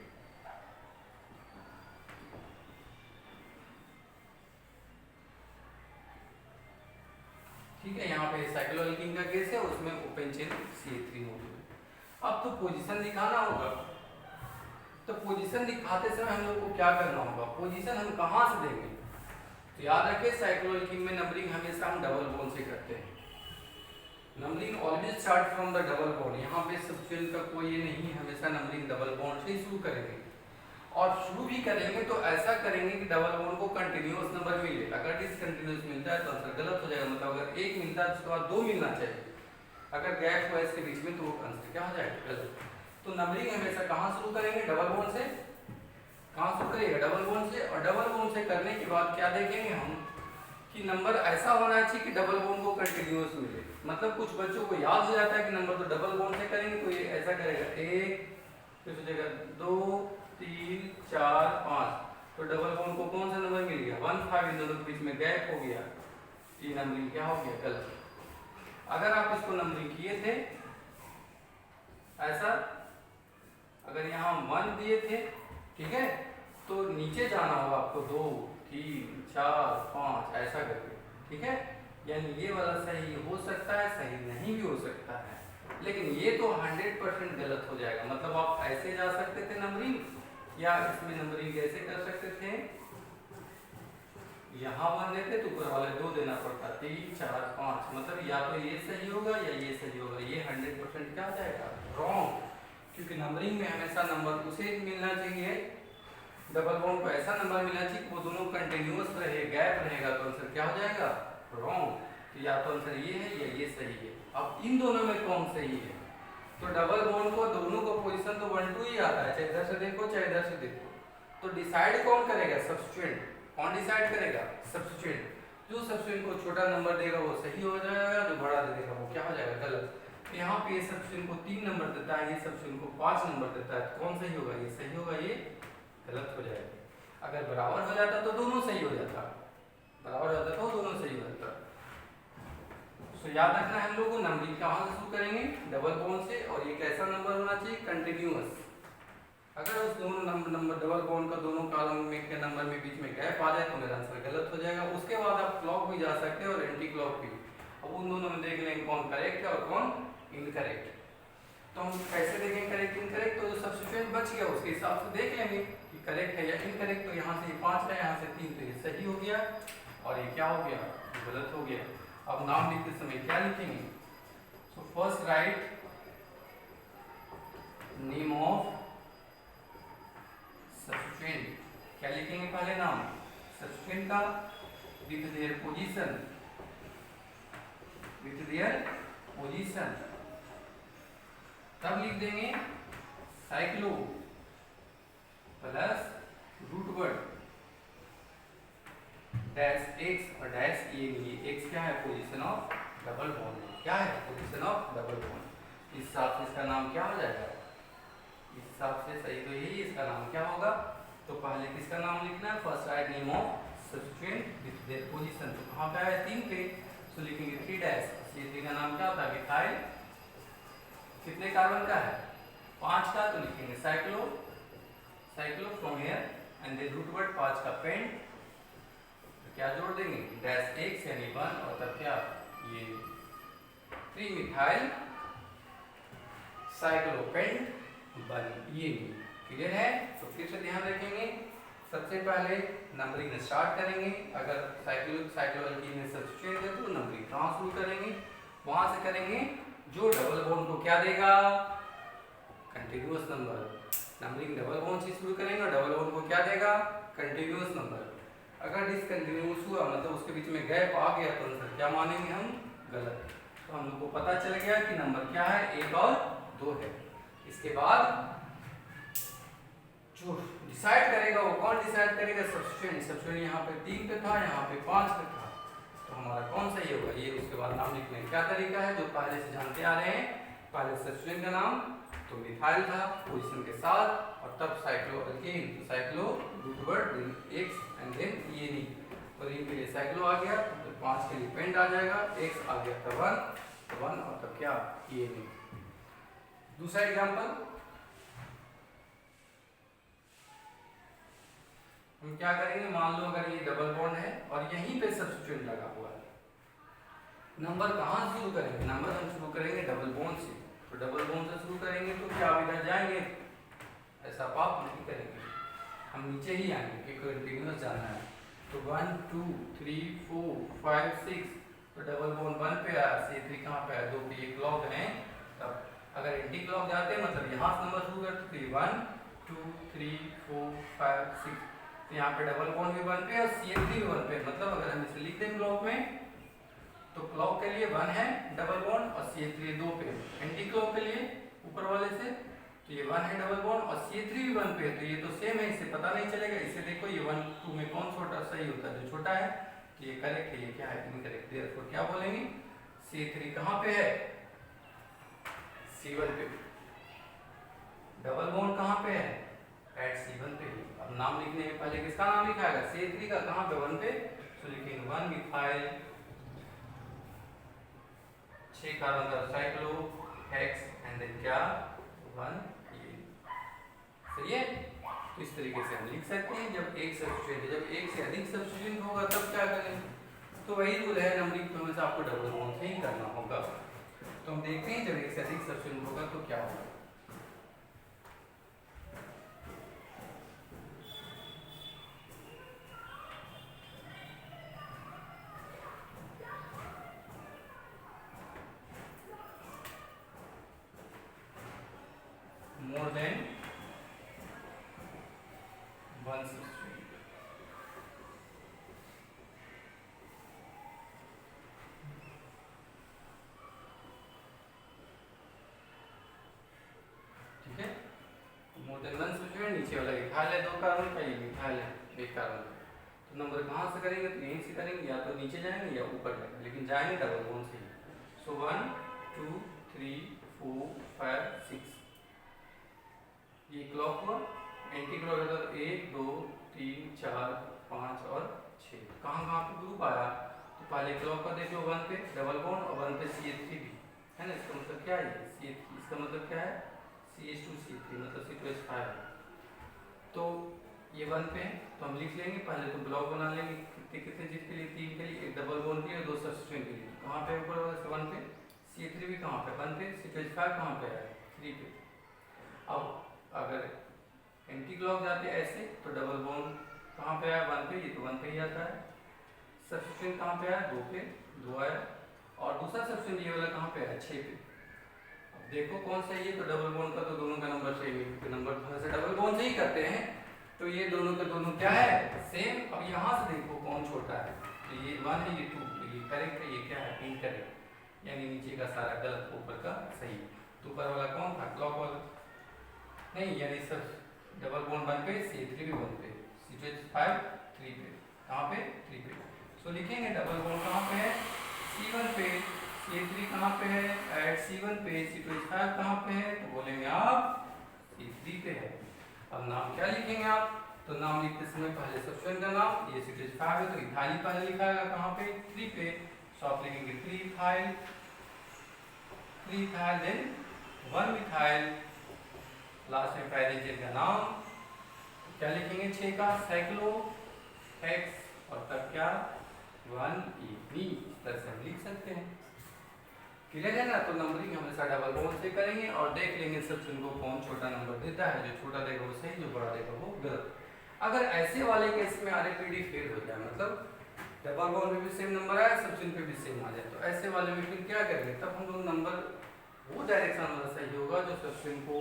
ठीक है, यहाँ पे साइक्लोएल्कीन का केस है, उसमें ओपन चेन CH3 मौजूद है। अब तो पोजीशन दिखाना होगा, तो पोजीशन दिखाते समय हम लोग को क्या करना होगा, पोजीशन हम कहाँ से देंगे? तो याद रखें साइक्लोएल्कीन में नंबरिंग हमेशा हम डबल बॉन्ड से करते हैं। Numbering always start from the double bond. यहाँ पे सब्स्टिट्यूएंट का कोई ये नहीं, हमेशा नंबरिंग डबल बॉन्ड से ही शुरू करेंगे। और शुरू भी करेंगे तो ऐसा करेंगे कि डबल बॉन्ड को कंटिन्यूअस नंबर मिले। अगर डिसकंटिन्यूअस मिलता है तो आंसर गलत हो जाएगा, मतलब अगर एक मिलता है उसके बाद दो मिलना चाहिए, अगर गैप हुआ इसके बीच में तो वो आंसर क्या हो जाएगा, गलत। तो नंबरिंग हमेशा कहाँ शुरू करेंगे, डबल बॉन्ड से। कहाँ शुरू करेंगे, डबल बॉन्ड से। और डबल बॉन्ड से करने के बाद क्या देखेंगे हम कि नंबर ऐसा होना चाहिए कि डबल बॉन्ड को कंटिन्यूअस मिले। मतलब कुछ बच्चों को याद हो जाता है कि नंबर तो डबल बॉन्ड से करेंगे, तो ये ऐसा करेगा 1, फिर सोचेगा 2, 3, 4, 5, तो डबल बॉन्ड को कौन सा नंबर मिल गया, 1, 5, इन दोनों के बीच में गैप हो गया, ये नंबरिंग क्या हो गया, गलत। अगर आप इसको नंबरिंग किए थे ऐसा, अगर यहाँ 1 दिए थे, ठीक है, तो नीचे जाना होगा आपको 2, 3, 4, 5 ऐसा करके, ठीक है। यानी ये वाला सही हो सकता है, सही नहीं भी हो सकता है, लेकिन ये तो 100% गलत हो जाएगा। मतलब आप ऐसे जा सकते थे नंबरिंग, या इसमें नंबरिंग कैसे कर सकते थे, यहाँ 1 देते तो ऊपर वाले 2 देना पड़ता, 3, 4, 5, मतलब या तो ये सही होगा या ये सही होगा। ये 100% क्या हो जाएगा, रॉन्ग। क्योंकि नंबरिंग में हमेशा नंबर उसे मिलना चाहिए, डबल बॉन्ड को ऐसा नंबर मिलना चाहिए कि वो दोनों कंटिन्यूअस रहे, गैप रहेगा, तो आंसर क्या हो जाएगा, रॉन्ग। तो या तो आंसर ये है या ये सही है। अब इन दोनों में कौन सही है, तो डबल बॉन्ड को दोनों का पोजीशन तो 1, 2 ही आता है, चाहे इधर से देखो चाहे इधर से देखो। तो डिसाइड कौन करेगा, सब्स्टिट्यूएंट। कौन डिसाइड करेगा, सब्स्टिट्यूएंट। जो सब्स्टिट्यूएंट को छोटा नंबर देगा वो सही हो जाएगा, जो बड़ा दे देगा वो क्या हो जाएगा, गलत। यहाँ पे ये सब्स्टिट्यूएंट को 3 नंबर देता है, ये सब्स्टिट्यूएंट को 5 नंबर देता है, तो कौन सही होगा, ये सही होगा, ये गलत हो जाएगा। अगर बराबर हो जाता तो दोनों सही हो जाता, बराबर हो जाता तो दोनों सही हो जाता। तो याद रखना है हम लोग को नंबरिंग कहाँ से शुरू करेंगे, डबल बॉन्ड से। और ये कैसा नंबर होना चाहिए, कंटिन्यूअस। अगर उस दोनों नंबर डबल बॉन्ड का दोनों कॉलम में के नंबर में बीच में गैप आ जाए तो मेरा आंसर गलत हो जाएगा। उसके बाद आप क्लॉक भी जा सकते हैं और एंटी क्लॉक भी। अब उन दोनों में देख लेंगे कौन करेक्ट है और कौन इनकरेक्ट। तो हम कैसे देखेंगे करेक्ट इनकरेक्ट, तो जो सब्स्टिट्यूएंट बच गया उसके हिसाब से देख लेंगे कि करेक्ट है या इनकरेक्ट। तो यहाँ से 5 है, यहाँ से 3, तो ये सही हो गया और ये क्या हो गया, गलत हो गया। अब नाम लिखते समय क्या लिखेंगे, so first write name of substituent. क्या लिखेंगे, पहले नाम सब्स्टिट्यूएंट का with their position, with their position. तब लिख देंगे cyclo plus root word dash x और डैश ये x क्या है, पोजीशन ऑफ डबल बॉन्ड। क्या है, पोजीशन ऑफ डबल बॉन्ड। इस हिसाब से इसका नाम क्या हो जाएगा, इस हिसाब से सही तो यही, इसका नाम क्या होगा। तो पहले किसका नाम लिखना है, first write name of substituent with their position. तो कहाँ पे है, 3 पे, तो लिखेंगे 3 डैश। CH3 का नाम क्या होता है, मिथाइल। कितने कार्बन का है, 5 का, तो लिखेंगे cyclo, cyclo from here and then root word 5 का पेंट। क्या जोड़ देंगे, डैश x यानी 1 और तब क्या, ये 3 मिथाइल साइक्लोपेंट 1। ये क्लियर है। तो फिर से ध्यान रखेंगे, सबसे पहले नंबरिंग स्टार्ट करेंगे। अगर साइक्लोएल्कीन में सब्स्टिट्यूएंट है तो नंबरिंग कहाँ शुरू करेंगे, वहां से करेंगे जो डबल बॉन्ड को क्या देगा, continuous number. Numbering double bond से शुरू करेंगे और डबल बॉन्ड को क्या देगा, कंटिन्यूअस नंबर। अगर डिसकंटिन्यूअस हुआ मतलब उसके बीच में गैप आ गया तो आंसर क्या मानेंगे हम, गलत। तो हम लोग को पता चल गया कि नंबर क्या है, 1 और 2 है। इसके बाद जो डिसाइड करेगा वो कौन डिसाइड करेगा, सब्स्टिट्यूएंट। सब्स्टिट्यूएंट यहाँ पे 3 पे था, यहाँ पे 5 पे था, तो हमारा कौन सही होगा, ये। उसके बाद नाम लिखने का क्या तरीका है, जो पहले से जानते आ रहे हैं। पहले सब्स्टिट्यूएंट का नाम तो मिथाइल था पोजीशन के साथ, और तब साइक्लोएल्कीन, तो cyclo root word x and then ये नहीं, और ये के लिए साइक्लो आ गया तो 5 के लिए पेंट आ जाएगा, x आ गया तब 1, 1 और तब क्या ये नहीं। दूसरा एग्जांपल हम क्या करेंगे, मान लो अगर ये डबल बॉन्ड है और यहीं पे सब्स्टिट्यूएंट लगा हुआ है, नंबर कहाँ शुरू करेंगे, नंबर हम शुरू करेंगे डबल बॉन्ड से। तो डबल बॉन्ड से शुरू करेंगे तो क्या इधर जाएंगे, ऐसा पाप नहीं करेंगे, हम नीचे ही आएंगे क्योंकि कंटिन्यूअस जाना है। तो 1 2 3 4 5 6, तो डबल बॉन्ड 1 पे आया, C3 कहाँ पे आया, 2 पे एक लॉग है। तब अगर एंटी क्लॉक जाते हैं मतलब यहाँ से नंबर शुरू करते थे 1 2 3 4 5 6, तो यहाँ पे डबल बॉन्ड भी 1 पे और C3 भी 1 पे, मतलब अगर हम इसे लिख दें क्लॉक में तो क्लॉक के लिए 1 है डबल बॉन्ड और C3 2 पे। एंटी क्लॉक के लिए ऊपर वाले से तो ये 1 है डबल बॉन्ड और C3 भी 1 पे है, तो ये तो सेम है, इससे पता नहीं चलेगा। इससे देखो ये 1 2 में कौन छोटा सही होता है, जो छोटा है, तो ये करेक्ट है, ये क्या है इनकरेक्ट। देयरफॉर क्या बोलेंगे, C3 कहाँ पे है, C1 पे। डबल बॉन्ड कहाँ पे है, एट C1 पे। अब नाम लिखने में पहले किसका नाम लिखा है, C3 का, कहाँ पे 1 पे, तो लिखेंगे 1 मिथाइल 6 कार्बन का साइक्लो हेक्स एंड देन क्या 1 ये। सही है। तो इस तरीके से हम लिख सकते हैं। जब एक सब्स्टिट्यूएंट, जब एक से अधिक सब्स्टिट्यूएंट होगा तब क्या करें, तो वही रूल है नंबरिंग तो हमेशा आपको डबल बॉन्ड से ही करना होगा। तो हम देखते हैं जब एक से अधिक सब्स्टिट्यूएंट होगा तो क्या होगा। मोर देन 1 सब्स्टिट्यूएंट, ठीक है। मोर देन 1 सब्स्टिट्यूएंट, नीचे वाला इथाइल है 2 कार्बन का, ये मिथाइल है 1 कार्बन का। तो नंबर कहाँ से करेंगे, तो यहीं से करेंगे, या तो नीचे जाएंगे या ऊपर जाएंगे, लेकिन जाएंगे डबल बॉन्ड से ही। सो 1 2 3 4 5 6, ये क्लॉक हुआ। एंटी क्लॉक है तो 1 2 3 4 5 और 6, कहाँ कहाँ पे ग्रुप आया, तो पहले क्लॉक का देख लो 1 पे डबल बॉन्ड और 1 पे CH3 भी है ना। इसका मतलब क्या है, CH3, इसका मतलब क्या है CH2CH3, मतलब C2H5 है। तो ये 1 पे है तो हम लिख लेंगे, पहले तो ब्लॉक बना लेंगे कितने कितने चीज के लिए, 3 के लिए, एक डबल बॉन्ड के लिए, 2 सब्स्टिट्यूएंट के लिए। कहाँ पे ऊपर वाला 1 पे, C3 भी कहाँ पे 1 पे, C2H5 कहाँ पे है 3 पे। अब अगर एंटी क्लॉक जाते हैं ऐसे तो डबल बॉन्ड कहाँ पे आया 1 पे, ये तो 1 पे ही आता है। सब्स्टिट्यूएंट कहाँ पे आया 2 पे, 2 आया। और दूसरा सब्स्टिट्यूएंट ये वाला कहाँ पे आया 6 पे। अब देखो कौन सा ये, तो डबल बॉन्ड का तो दोनों का नंबर सेम है क्योंकि नंबर थोड़ा डबल बॉन्ड से ही करते हैं, तो ये दोनों के दोनों क्या है सेम। अब यहाँ से देखो कौन छोटा है, तो ये 1 है ये 2, तो ये करेक्ट है, ये क्या है इनकरेक्ट, यानी नीचे का सारा गलत ऊपर का सही। तो ऊपर वाला कौन था क्लॉक वाला नहीं, यानी सब डबल बॉन्ड 1 पे, C3 भी 1 पे, C2H5 3 पे, कहाँ पे 3 पे। सो लिखेंगे डबल बॉन्ड कहाँ पे है C1 पे, C3 कहाँ पे है एट C1 पे, C2H5 कहाँ पे है, तो बोलेंगे आप C3 पे है। अब नाम क्या लिखेंगे आप, तो नाम लिखते समय पहले सब्स्टिट्यूएंट का नाम, ये C2H5 है तो इथाइल पहले लिखा है कहाँ पे 3 पे, सो आप लिखेंगे 3 इथाइल देन 1 मिथाइल, लास्ट में पहले का नाम क्या लिखेंगे 6 का साइक्लो हेक्स और तब क्या 1 इतनी, इस तरह से हम लिख सकते हैं। क्लियर है ना। तो नंबरिंग हमेशा डबल बॉन्ड से करेंगे और देख लेंगे सब्स्टिट्यूएंट को कौन छोटा नंबर देता है, जो छोटा देगा वो सही, जो बड़ा देगा वो गलत। अगर ऐसे वाले केस में RAPD फेल हो जाए, मतलब डबल बॉन्ड में भी सेम नंबर आए सब्स्टिट्यूएंट पे भी सेम आ जाए, तो ऐसे वाले में फिर क्या करेंगे, तब हम लोग नंबर वो डायरेक्शन वाला सही होगा जो सब्स्टिट्यूएंट को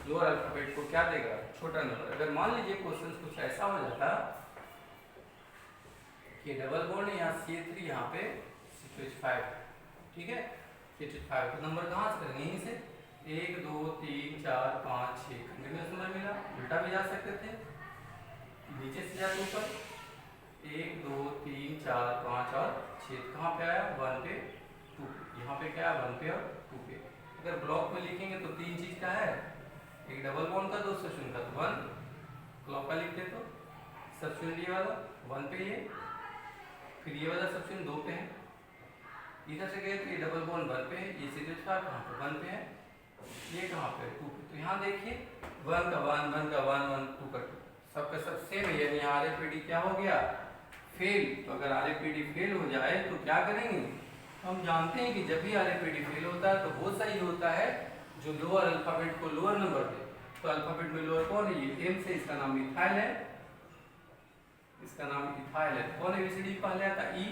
लोअर अल्फाबेट को क्या देगा छोटा नंबर। अगर मान लीजिए क्वेश्चन कुछ ऐसा हो जाता कि डबल बॉन्ड यहाँ C3 यहाँ पे C2H5, ठीक है C2H5, तो नंबर कहाँ से करेंगे, यहीं से 1 2 3 4 5 6 कंटिन्यूअस नंबर मिला, उल्टा भी जा सकते थे, नीचे से जाते ऊपर 1 2 3 4 5 और 6, कहाँ पे आया 1 पे 2 पे, यहाँ पे क्या है 1 पे और 2 पे। अगर ब्लॉक में लिखेंगे तो 3 चीज का है, एक डबल बॉन्ड का, 2 सब्स्टिट्यूएंट का, तो 1 क्लॉक का लिखते तो सब्स्टिट्यूएंट ये वाला 1 पे, ये फिर ये वाला सब्स्टिट्यूएंट 2 पे है, इधर से गए तो ये डबल बॉन्ड 1 पे है, ये सीधे था कहाँ पे 1 पे है, ये कहाँ पे 2 पे। तो यहाँ देखिए 1 का 1, 1 का 1, 1 2 का 2, सबका सब सेम है, यानी RFPD क्या हो गया, फेल। तो अगर RFPD फेल हो जाए तो क्या करेंगे, हम जानते हैं कि जब भी RFPD फेल होता है तो वो सही होता है जो लोअर अल्फाबेट को लोअर नंबर दे। तो अल्फाबेट में लोअर कौन है, ये M से, इसका नाम इथाइल है, इसका नाम इथाइल है। कौन ABCD पहले आता है, E,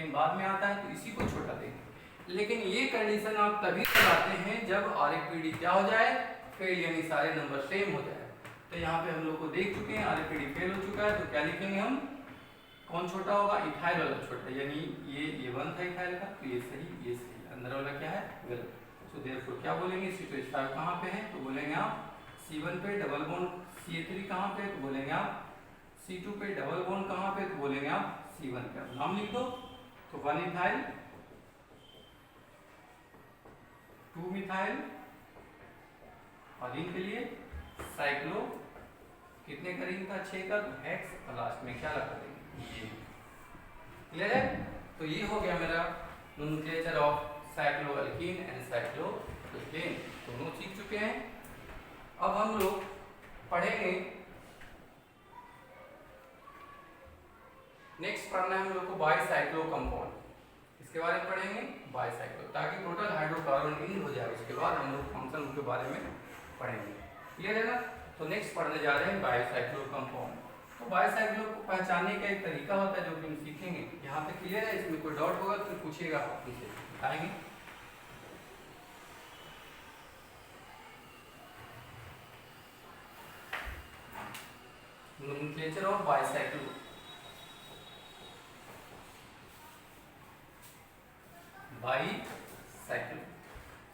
M बाद में आता है, तो इसी को छोटा देंगे। लेकिन ये कंडीशन आप तभी लगाते हैं जब RFPD क्या हो जाए, फेल, यानी सारे नंबर सेम हो जाए। तो यहाँ पे हम लोग को देख चुके हैं RFPD फेल हो चुका है, तो क्या लिखेंगे हम, कौन छोटा होगा, इथाइल वाला छोटा, यानी ये 1 था इथाइल का, तो ये सही, ये सही, अंदर वाला क्या है, गलत। सो देयरफॉर क्या बोलेंगे, C2H5 कहाँ पे है, तो बोलेंगे आप C1 पे, डबल बॉन्ड CH3 कहाँ पे, तो बोलेंगे आप C2 पे, डबल बॉन्ड कहाँ पे, तो बोलेंगे आप C1 पे। नाम लिख दो, तो 1 इथाइल, 2 मिथाइल, और इनके लिए साइक्लो, कितने का रिंग था, 6 का, तो हेक्स, और लास्ट में क्या लगा देंगे, ये। क्लियर है। तो ये हो गया मेरा nomenclature of cycloalkene and cycloalkane, दोनों सीख चुके हैं। अब हम लोग पढ़ेंगे, नेक्स्ट पढ़ना है हम लोग को बाईसाइक्लो कंपाउंड, इसके बारे में पढ़ेंगे बाईसाइक्लो, ताकि टोटल हाइड्रोकार्बन इंड हो जाए, उसके बाद हम लोग फंक्शन के बारे में पढ़ेंगे। क्लियर है ना। तो नेक्स्ट पढ़ने जा रहे हैं बाईसाइक्लो कंपाउंड। तो बाईसाइक्लो को पहचानने का एक तरीका होता है जो कि हम सीखेंगे। यहाँ पे क्लियर है, इसमें कोई डाउट होगा तो पूछिएगा, आप बताएंगे। नोमेनक्लेचर ऑफ बाईसाइक्लो, बाईसाइक्लो,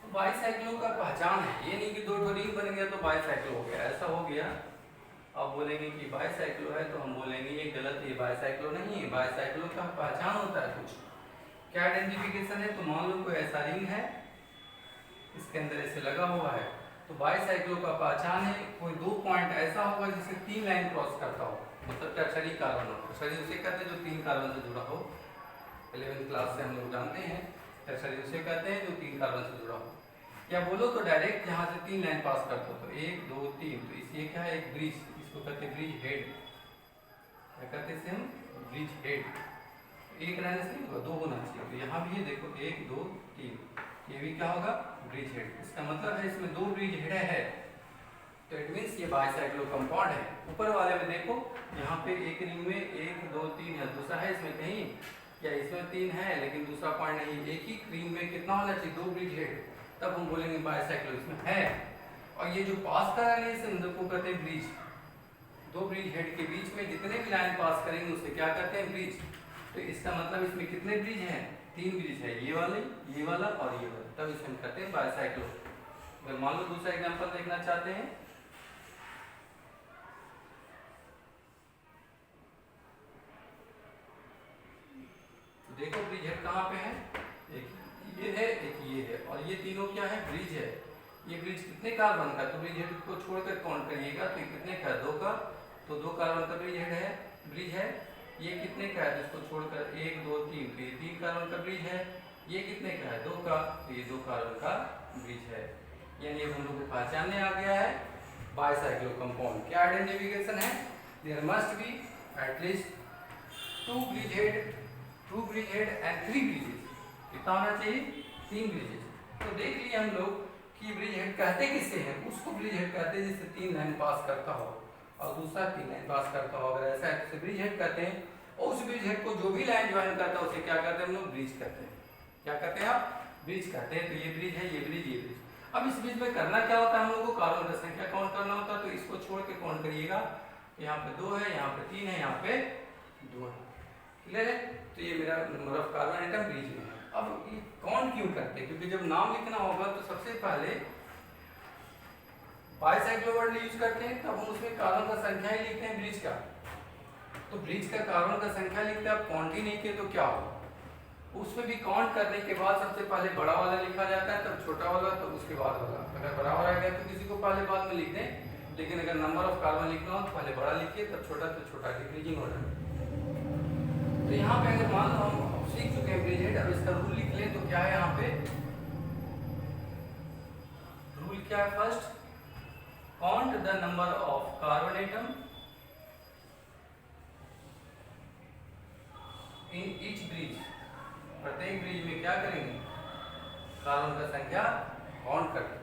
तो बाईसाइक्लो का पहचान है, ये नहीं कि 2 रिंग बन गया तो बाईसाइक्लो हो गया, ऐसा हो गया। अब बोलेंगे कि बाईसाइक्लो है तो हम बोलेंगे ये गलत है, बाईसाइक्लो नहीं है। बाईसाइक्लो का पहचान होता है कुछ, क्या आइडेंटिफिकेशन है, तो मान लो कोई ऐसा रिंग है, इसके अंदर ऐसे लगा हुआ है, तो बाईसाइक्लो का पहचान है कोई 2 पॉइंट ऐसा होगा जिससे 3 लाइन क्रॉस करता हो, मतलब टर्शरी कार्बन हो। टर्शरी उसे कहते हैं जो 3 कार्बन से जुड़ा हो, 11वीं क्लास से हम लोग जानते हैं, टर्शरी उसे कहते हैं जो 3 कार्बन से जुड़ा हो। या बोलो तो डायरेक्ट यहाँ से 3 लाइन पास करता हो, तो 1 2 3, तो इसलिए क्या है, एक ब्रिज, इसको कहते हैं ब्रिज हेड, क्या कहते हैं इसे हम, ब्रिज हेड। एक रहने से नहीं होगा, 2 होना चाहिए, तो यहाँ भी ये देखो 1 2 3, ये भी क्या होगा, ब्रिज हेड। इसका मतलब है इसमें 2 ब्रिज हेड है, तो इट मीन्स ये बाईसाइक्लो कंपाउंड है। ऊपर वाले में देखो, यहाँ पे एक रिंग में 1 2 3 है, दूसरा है इसमें कहीं, या इसमें 3 है लेकिन दूसरा पॉइंट नहीं, एक ही रिंग में कितना होना चाहिए, 2 ब्रिज हेड, तब हम बोलेंगे बाईसाइक्लो इसमें है। और ये जो पास कर रहे हैं इस अंदर को कहते हैं ब्रिज, 2 ब्रिज हेड के बीच में जितने भी लाइन पास करेंगे उसे क्या कहते हैं, ब्रिज। तो इसका मतलब इसमें कितने ब्रिज हैं, 3 ब्रिज है, ये वाला और ये वाला, तब इसे हम कहते हैं बाईसाइक्लो। अगर मान लो दूसरा एग्जांपल देखना चाहते हैं, तो देखो ब्रिज हेड कहाँ पे है, एक ये है एक ये है, और ये तीनों क्या है, ब्रिज है। ये ब्रिज कितने कार्बन का, तो ब्रिज हेड को छोड़कर काउंट करिएगा, तो कितने का, 2 का, तो 2 कार्बन का ब्रिज हेड है, ब्रिज है। ये कितने का है, तो इसको छोड़कर 1 2 3, तो ये 3 कार्बन का ब्रिज है। ये कितने का है, 2 का, तो ये 2 कार्बन का ब्रिज है। यानी अब हम लोग को पहचानने आ गया है बाईसाइक्लो कंपाउंड। क्या आइडेंटिफिकेशन है, there must be at least 2 bridge head, 2 bridge head and 3 bridges. कितना होना चाहिए, 3 ब्रिजेस। तो देख लिए हम लोग कि ब्रिज हेड कहते किससे हैं, उसको ब्रिज हेड कहते हैं जिससे 3 लाइन पास करता हो और दूसरा 3 लाइन पास करता हो, अगर ऐसा है तो ब्रिज हेड कहते हैं। और उस ब्रिज हेड को जो भी लाइन ज्वाइन करता है उसे क्या कहते हैं हम लोग, ब्रिज कहते हैं। क्या कहते हैं आप, ब्रिज कहते हैं। तो ये ब्रिज है, ये ब्रिज, ये ब्रिज। अब इस ब्रिज में करना क्या होता है, हम लोग को कार्बन का संख्या काउंट करना होता है, तो इसको छोड़ के काउंट करिएगा, यहाँ पे 2 है, यहाँ पे 3 है, यहाँ पे 2 है। क्लियर है। तो ये मेरा number of carbon atom bridge में है। अब ये कौन क्यों करते हैं, क्योंकि जब नाम लिखना होगा तो सबसे पहले बाईसाइक्लो वर्ड यूज करते हैं, तब हम उसमें कार्बन का संख्या ही लिखते हैं ब्रिज का। तो ब्रिज का कार्बन का संख्या लिखते हैं, आप काउंट ही नहीं किए तो क्या होगा, उसमें भी काउंट करने के बाद सबसे पहले बड़ा वाला लिखा जाता है, तब छोटा वाला, तब उसके बाद वाला। अगर बराबर आ गया तो किसी को पहले बाद में लिख दें, लेकिन अगर नंबर ऑफ कार्बन लिखना हो तो पहले बड़ा लिखिए, तब छोटा, तो छोटा, डिक्रीजिंग ऑर्डर। तो यहाँ पे अगर मान लो हम लिख चुके हैं ब्रिज हेड। अब इसका रूल लिख लें तो क्या है यहाँ पे रूल क्या है? First, count the number of carbon atom in each bridge. प्रत्येक ब्रिज में क्या करेंगे? कार्बन का संख्या काउंट करें।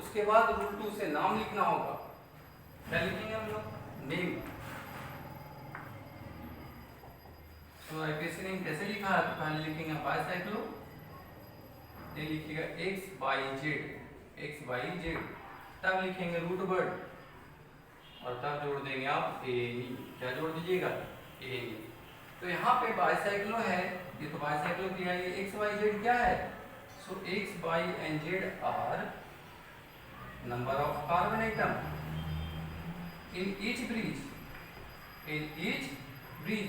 उसके बाद रूल 2 से नाम लिखना होगा। क्या लिखेंगे हम लोग? नेम। तो आईपीसी नेम कैसे लिखा है? तो पहले लिखेंगे बाइसाइक्लो, ये लिखिएगा एक्स बाई जेड, तब लिखेंगे रूट वर्ड और तब जोड़ देंगे आप ए। क्या जोड़ दीजिएगा? ए। तो यहाँ पे बाइसाइक्लो है, ये तो बाइसाइक्लो किया है। ये एक्स बाई जेड क्या है? So x y and Z are number of carbon atom in each bridge.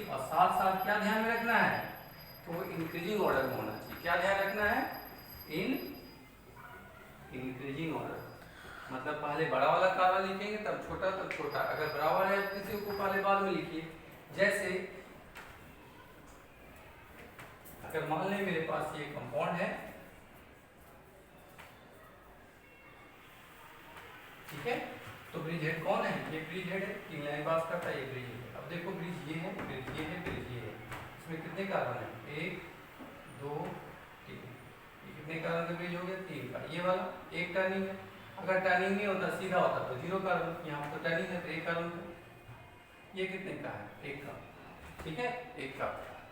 और साथ साथ क्या ध्यान में रखना है? तो वो इंक्रीजिंग ऑर्डर में होना चाहिए। क्या ध्यान रखना है? इंक्रीजिंग ऑर्डर, मतलब पहले बड़ा वाला कार्बन लिखेंगे तब छोटा तब छोटा। अगर बराबर है तो किसी को पहले बाद में लिखिए। जैसे अगर मान लें मेरे पास ये कंपाउंड है, ठीक है, तो ब्रिज हेड कौन है? ये ब्रिज हेड है, 3 लाइन पास करता है, ये ब्रिज हेड। अब देखो ब्रिज ये है, ब्रिज ये है, ब्रिज ये है। इसमें कितने कार्बन है? 1 2 3। ये कितने कार्बन का ब्रिज हो गया? 3 का। ये वाला एक टर्निंग है। अगर टर्निंग नहीं होता, सीधा होता तो 0 कार्बन। यहाँ तो टर्निंग है तो 1 कार्बन का। ये कितने का है? 1 का। ठीक है, 1 का।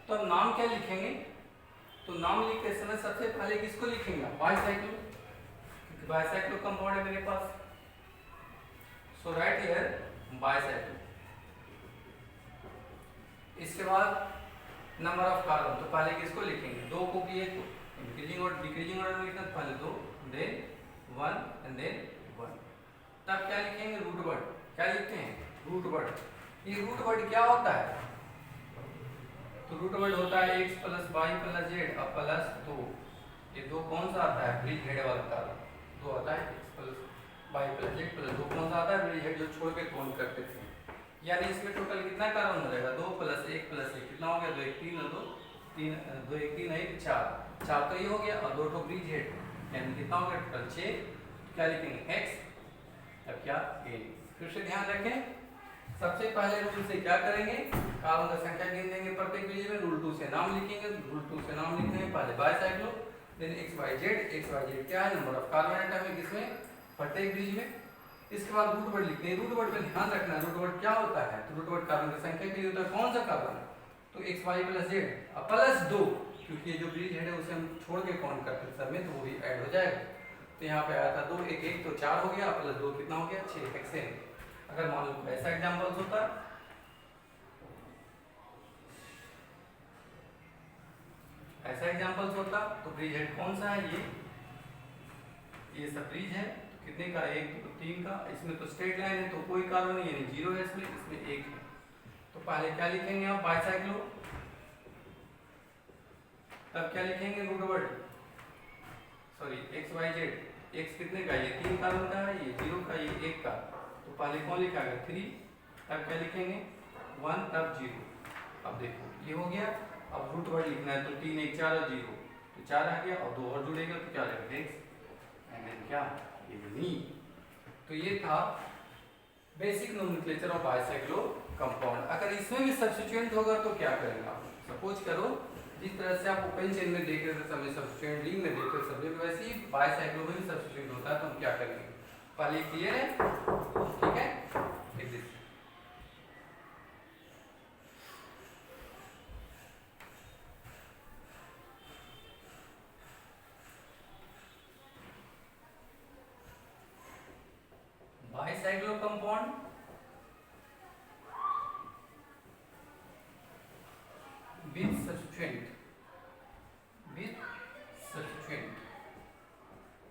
तो अब नाम क्या लिखेंगे? तो नाम लिखते समय सबसे पहले किसको लिखेंगे? बाइसाइक्लो, क्योंकि बाइसाइक्लो कंपाउंड है मेरे पास। सो राइट हियर बाइसाइक्लो। इसके बाद नंबर ऑफ कार्बन, तो पहले किसको लिखेंगे? 2 को किए तो इंक्रीजिंग और डिक्रीजिंग ऑर्डर में लिखना। पहले 2 देन 1 एंड देन 1। तब क्या लिखेंगे? Root word. क्या लिखते हैं? Root word. ये रूट वर्ड क्या होता है? तो रूट वर्ड होता है x plus Y plus Z और प्लस 2। ये 2 कौन सा आता है? ब्रिज हेड वाला कार्बन 2 आता है। x plus Y plus Z plus 2 कौन सा आता है? ब्रिज हेड, जो छोड़ के काउंट करते थे। यानी इसमें टोटल कितना कार्बन हो जाएगा? 2 प्लस 1 प्लस 1 कितना हो गया? 2 1 3 और 2 3 2 1 3 1 4 4 तो ये हो गया और 2 तो ब्रिज हेड, यानी कितना हो गया टोटल? 6। क्या लिखेंगे? x। अब क्या? a। फिर से ध्यान रखें, सबसे पहले रूल से क्या करेंगे? कार्बन का संख्या गिन देंगे प्रत्येक ब्रिज में। रूल 2 से नाम लिखेंगे। रूल 2 से नाम लिखने में पहले bicyclo, then X Y Z क्या है? नंबर ऑफ कार्बन एटम है किसमें? प्रत्येक ब्रिज में। इसके बाद रूट वर्ड लिखते हैं। रूट वर्ड पे ध्यान रखना, रूट वर्ड क्या होता है? तो रूट वर्ड कार्बन की संख्या के लिए होता है। कौन सा कार्बन? तो एक्स वाई प्लस जेड और प्लस 2, क्योंकि ये जो ब्रिज हेड है उसे हम छोड़ के काउंट करते सब में, तो वो भी ऐड हो जाएगा। तो यहाँ पे आया था 2 1 1 तो 4 हो गया, प्लस 2 कितना हो गया? 6 हेक्सेन। अगर मान लो ऐसा एग्जांपल्स होता, ऐसा एग्जांपल्स होता तो ब्रिज हेड कौन सा है? ये सब ब्रिज है। कितने का? 1 2 3 का। इसमें तो स्ट्रेट लाइन है तो कोई कार्बन नहीं, यानी 0 है इसमें 1 है। तो पहले क्या लिखेंगे आप? बाइसाइक्लो। तब क्या लिखेंगे? Root word, sorry X Y Z. X कितने का? ये 3 कार्बन का है, ये 0 का, ये 1 का। तो पहले कौन लिखा गया? 3। तब क्या लिखेंगे? 1 तब 0। अब देखो ये हो गया। अब रूट वर्ड लिखना है तो 3 1 4 और 0 तो 4 आ गया और 2 और जुड़ेगा तो क्या रहेगा? एक्स एंड देन क्या? नी। तो ये था basic nomenclature of bicyclo compound. अगर इसमें भी सब्स्टिट्यूएंट होगा तो क्या करेंगे? सपोज करो जिस तरह से आप ओपन चेन में देख रहे थे समय सब्स्टिट्यूएंट, रिंग में देख रहे सब्जेक्ट, वैसे ही बाइसाइक्लो में भी सब्स्टिट्यूएंट होता है। तो हम क्या करेंगे? पहले क्लियर है? ठीक है, बाइसाइक्लो कंपाउंड विद सब्स्टिट्यूएंट,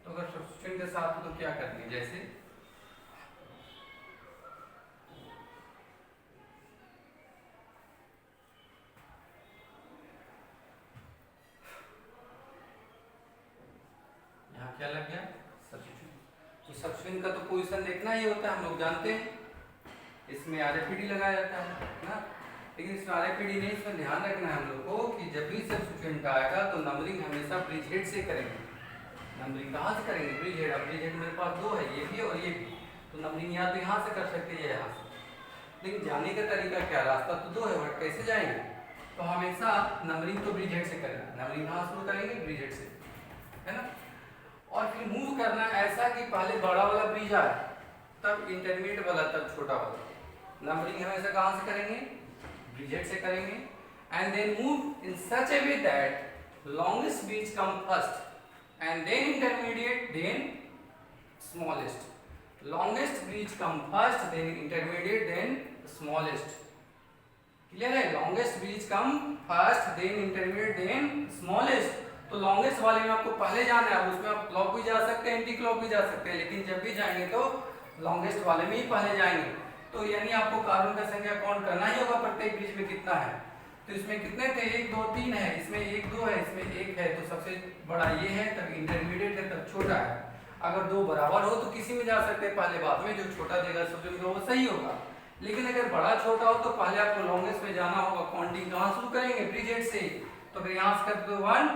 तो अगर सब्स्टिट्यूएंट के साथ हो तो क्या करेंगे? जैसे यहाँ क्या लग गया? सब्स्टिट्यूएंट। तो सब्स्टिट्यूएंट का तो पोजीशन देखना ही होता है, हम लोग जानते हैं। इसमें RFD लगाया जाता है ना। लेकिन इसमें RFID नहीं, इसमें ध्यान रखना है हम लोग को कि जब भी सब्स्टिट्यूएंट आएगा तो नंबरिंग हमेशा ब्रिज हेड से करेंगे। नंबरिंग कहाँ से करेंगे? Bridge head. अब ब्रिज हेड मेरे पास दो है, ये भी और ये भी, तो नंबरिंग या तो यहाँ से कर सकते हैं या यहाँ से। लेकिन जाने का तरीका क्या? रास्ता तो दो है, बट कैसे जाएंगे? तो हमेशा नंबरिंग तो ब्रिज हेड से करेंगे। नंबरिंग कहाँ शुरू करेंगे? ब्रिज हेड से, है ना। और फिर मूव करना ऐसा कि पहले बड़ा वाला ब्रिज आए, तब इंटरमीडिएट वाला, तब छोटा वाला। नंबरिंग हमेशा कहाँ से करेंगे? ब्रिज हेड से करेंगे। And then move in such a way that longest bridge come first and then intermediate then smallest. Longest bridge come first then intermediate then smallest. Clear है? Longest bridge come first then intermediate then smallest. तो longest वाले में आपको पहले जाना है। अब उसमें आप क्लॉक भी जा सकते हैं, एंटी क्लॉक भी जा सकते हैं, लेकिन जब भी जाएंगे तो लॉन्गेस्ट वाले में ही पहले जाएंगे। तो यानी आपको कार्बन का संख्या काउंट करना ही होगा प्रत्येक ब्रिज में कितना है। तो इसमें कितने थे? 1 2 3 है, इसमें 1 2 है, इसमें 1 है, तो सबसे बड़ा ये है, तब इंटरमीडिएट है, तब छोटा है। अगर दो बराबर हो तो किसी में जा सकते हैं पहले, बाद में जो छोटा देगा सबसे वो सही होगा। लेकिन अगर बड़ा छोटा हो तो पहले आपको लॉन्गेस्ट में जाना होगा। काउंटिंग कहाँ शुरू करेंगे? ब्रिज हेड से। तो अगर यहाँ से कर दो 1,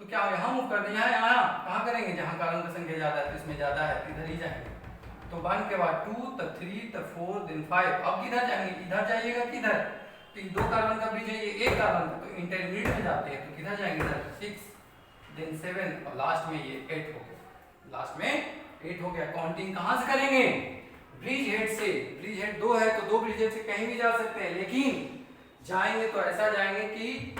तो क्या यहाँ मूव कर दिया है, यहाँ कहाँ करेंगे? जहाँ कार्बन की संख्या ज्यादा है, तो इसमें ज्यादा है, तो इधर ही जाएंगे। तो 1 के बाद 2, तब 3, तब 4, देन 5। अब किधर जाएंगे? इधर जाइएगा, किधर? तो 2 कार्बन का ब्रिज है, ये 1 कार्बन का, तो इंटरमीडिएट में जाते हैं, तो किधर जाएंगे? इधर 6, देन 7, और लास्ट में ये 8 हो गया। लास्ट में 8 हो गया। काउंटिंग कहाँ से करेंगे? ब्रिज हेड से। ब्रिज हेड 2 है तो 2 ब्रिज हेड से कहीं भी जा सकते हैं, लेकिन जाएंगे तो ऐसा जाएंगे कि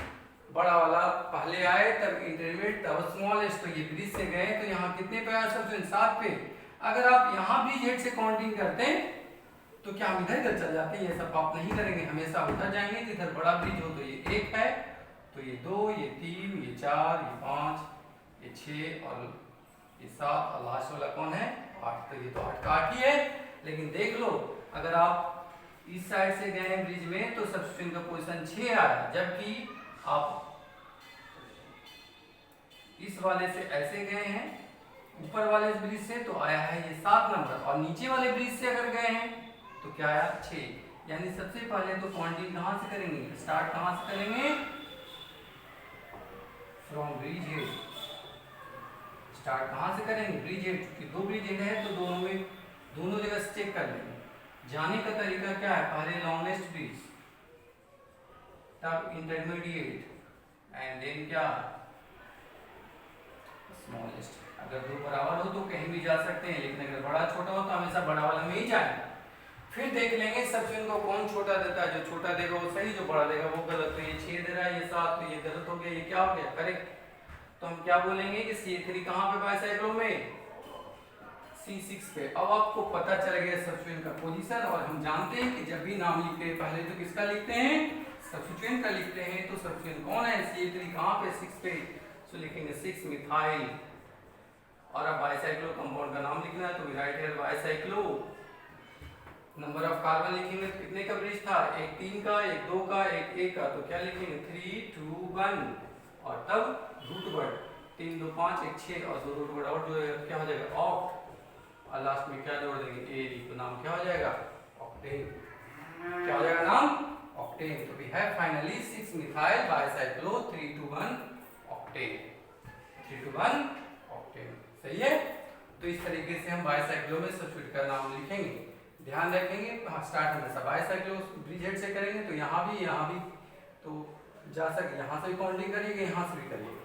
बड़ा वाला पहले आए, तब इंटरमीडिएट, तब स्मॉलेस्ट। तो ये ब्रिज से गए तो यहाँ कितने पे आया? सबसे 7 पे। अगर आप यहाँ ब्रिज हेड से काउंटिंग करते तो क्या हम इधर चल जाते? ये सब आप नहीं करेंगे, हमेशा उधर जाएंगे जिधर बड़ा ब्रिज हो। तो ये 1 है, तो ये 2, ये 3, ये 4, ये 5, ये 6 और ये 7, और लास्ट वाला कौन है? 8। तो ये तो 8 का 8 ही है। लेकिन देख लो, अगर आप इस साइड से गए हैं ब्रिज में तो सब्स्टिट्यूएंट का पोजीशन 6 आया, जबकि आप इस वाले से ऐसे गए हैं ऊपर वाले ब्रिज से, तो आया है ये 7 नंबर। और नीचे वाले ब्रिज से अगर गए हैं तो क्या आया? 6। यानी सबसे पहले तो काउंटिंग कहाँ से करेंगे? स्टार्ट कहाँ से करेंगे? From bridge head. स्टार्ट कहाँ से करेंगे? Bridge head. क्योंकि 2 ब्रिज हेड है तो दोनों में, दोनों जगह से चेक कर लेंगे। जाने का तरीका क्या है? पहले लॉन्गेस्ट ब्रिज, तब इंटरमीडिएट, एंड देन क्या? स्मॉलेस्ट। अगर 2 बराबर हो तो कहीं भी जा सकते हैं, लेकिन अगर बड़ा छोटा हो तो हमेशा बड़ा वाला में ही जाएंगे। फिर देख लेंगे सब्स्टिट्यूएंट को कौन छोटा देता है। जो छोटा देगा वो सही, जो बड़ा देगा वो गलत। तो ये 6 दे रहा है, ये 7, तो ये गलत हो गया। ये क्या हो गया? करेक्ट। तो हम क्या बोलेंगे कि C3 कहाँ पे बाइसाइक्लो में? C6 पे। अब आपको पता चल गया सब्स्टिट्यूएंट का पोजीशन, और हम जानते हैं कि जब भी नाम लिखते हैं पहले तो किसका लिखते हैं? सब्स्टिट्यूएंट का लिखते हैं। तो सब्स्टिट्यूएंट कौन है? C3 कहाँ पे? 6 पे। तो लिखेंगे 6 मिथाइल। और अब बाइसाइक्लो कंपाउंड का नाम लिखना है, तो we write here bicyclo. Number of carbon लिखेंगे तो कितने का ब्रिज था? एक 3 का, एक 2 का, एक 1 का। तो क्या लिखेंगे? 3 2 1, और तब रूट वर्ड 3 2 5 1 6, और 2 रूट वर्ड और जो है क्या हो जाएगा? ऑक्ट। और लास्ट में क्या जोड़ देंगे? ए। तो नाम क्या हो जाएगा? ऑक्टेन। क्या हो जाएगा नाम? ऑक्टेन। तो we have finally 6 methyl bicyclo 3 2 1 octane. 3 2 1 octane. सही है। तो इस तरीके से हम बाइसाइक्लो में सब्स्टिट्यूट का नाम लिखेंगे। ध्यान रखेंगे स्टार्ट हमेशा बाइसाइक्लो ब्रिज हेड से करेंगे, तो यहाँ भी तो जा सके, यहाँ से भी काउंटिंग करिएगा, यहाँ से भी करिएगा।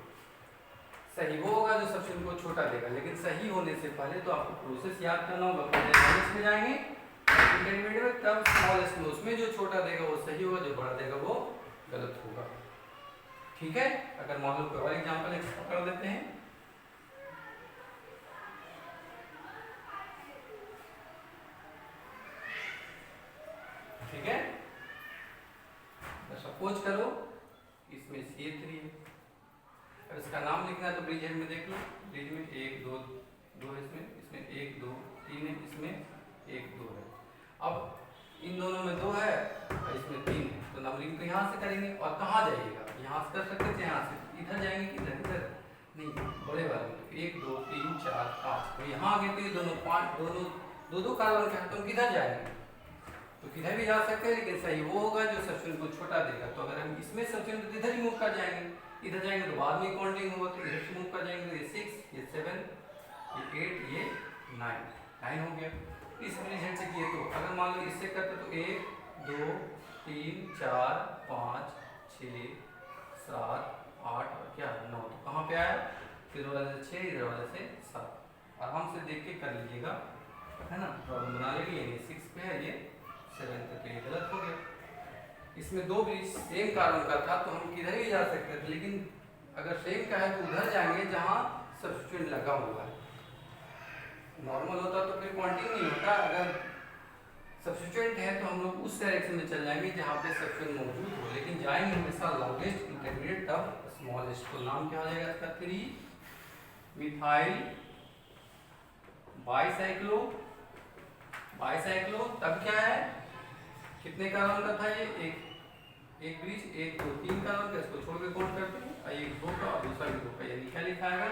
सही वो होगा जो सब्स्टिट्यूएंट को छोटा देगा। लेकिन सही होने से पहले तो आपको प्रोसेस याद करना होगा। पहले लॉन्गेस्ट में जाएंगे, इंटरमीडिएट में, तब स्मॉलेस्ट में। उसमें जो छोटा देगा वो सही होगा, जो बड़ा देगा वो गलत होगा। ठीक है। अगर मान लो कोई और एग्जाम्पल पकड़ लेते हैं। ठीक है। सपोज करो इसमें C3 है। अब इसका नाम लिखना है तो ब्रिज हेड में देख लो। ब्रिज में 1 2 2 है, इसमें 1 2 3 है, इसमें 1 2 है। अब इन दोनों में 2 है और इसमें 3 है, तो नंबरिंग तो यहाँ से करेंगे। और कहाँ जाइएगा? यहाँ से कर सकते थे, यहाँ से इधर जाएंगे, किधर? इधर नहीं, बड़े वाले में। 1 2 3 4 5, तो यहाँ आगे तो ये दोनों 5 दोनों 2 2 कार्बन के हैं, तो किधर जाएंगे? तो किधर भी जा सकते हैं, लेकिन सही वो होगा जो सब्स्टिट्यूएंट को छोटा देगा। तो अगर हम इसमें सब्स्टिट्यूएंट इधर ही मूव कर जाएंगे, इधर जाएंगे तो बाद में काउंटिंग होगा, तो इधर से मूव कर जाएंगे तो ये 6, ये 7, ये 8, ये 9 हो गया। इस रिलेशन से किए तो अगर मान लो इससे करते तो 1 2 3 4 5 6 7 8 और क्या 9, तो कहाँ पे आया, इधर वाले से 6, इधर वाले से 7। आराम से देख के कर लीजिएगा, है ना, प्रॉब्लम बना लेंगे। ये 6 पे है, ये 7 पे, तो ये गलत हो गया। इसमें दो भी सेम कार्बन का था तो हम किधर भी जा सकते थे, लेकिन अगर सेम का है तो उधर जाएंगे जहाँ सब्स्टिट्यूएंट लगा हुआ है। नॉर्मल होता तो फिर क्वांटिटी नहीं होता, अगर सब्स्टिट्यूएंट है तो हम लोग उस डायरेक्शन में चल जाएंगे जहाँ पे सब्स्टिट्यूएंट मौजूद हो, लेकिन जाएंगे हमेशा लॉन्गेस्ट इंटरमीडिएट तब स्मॉलेस्ट। तो नाम क्या हो जाएगा इसका, 3 मिथाइल बाईसाइक्लो। तब क्या है, कितने कार्बन का था ये, एक ब्रिज, 1 2 3 कार्बन का, इसको छोड़ के काउंट करते हैं, और एक 2 का और दूसरा भी 2 का, यानी क्या लिखा है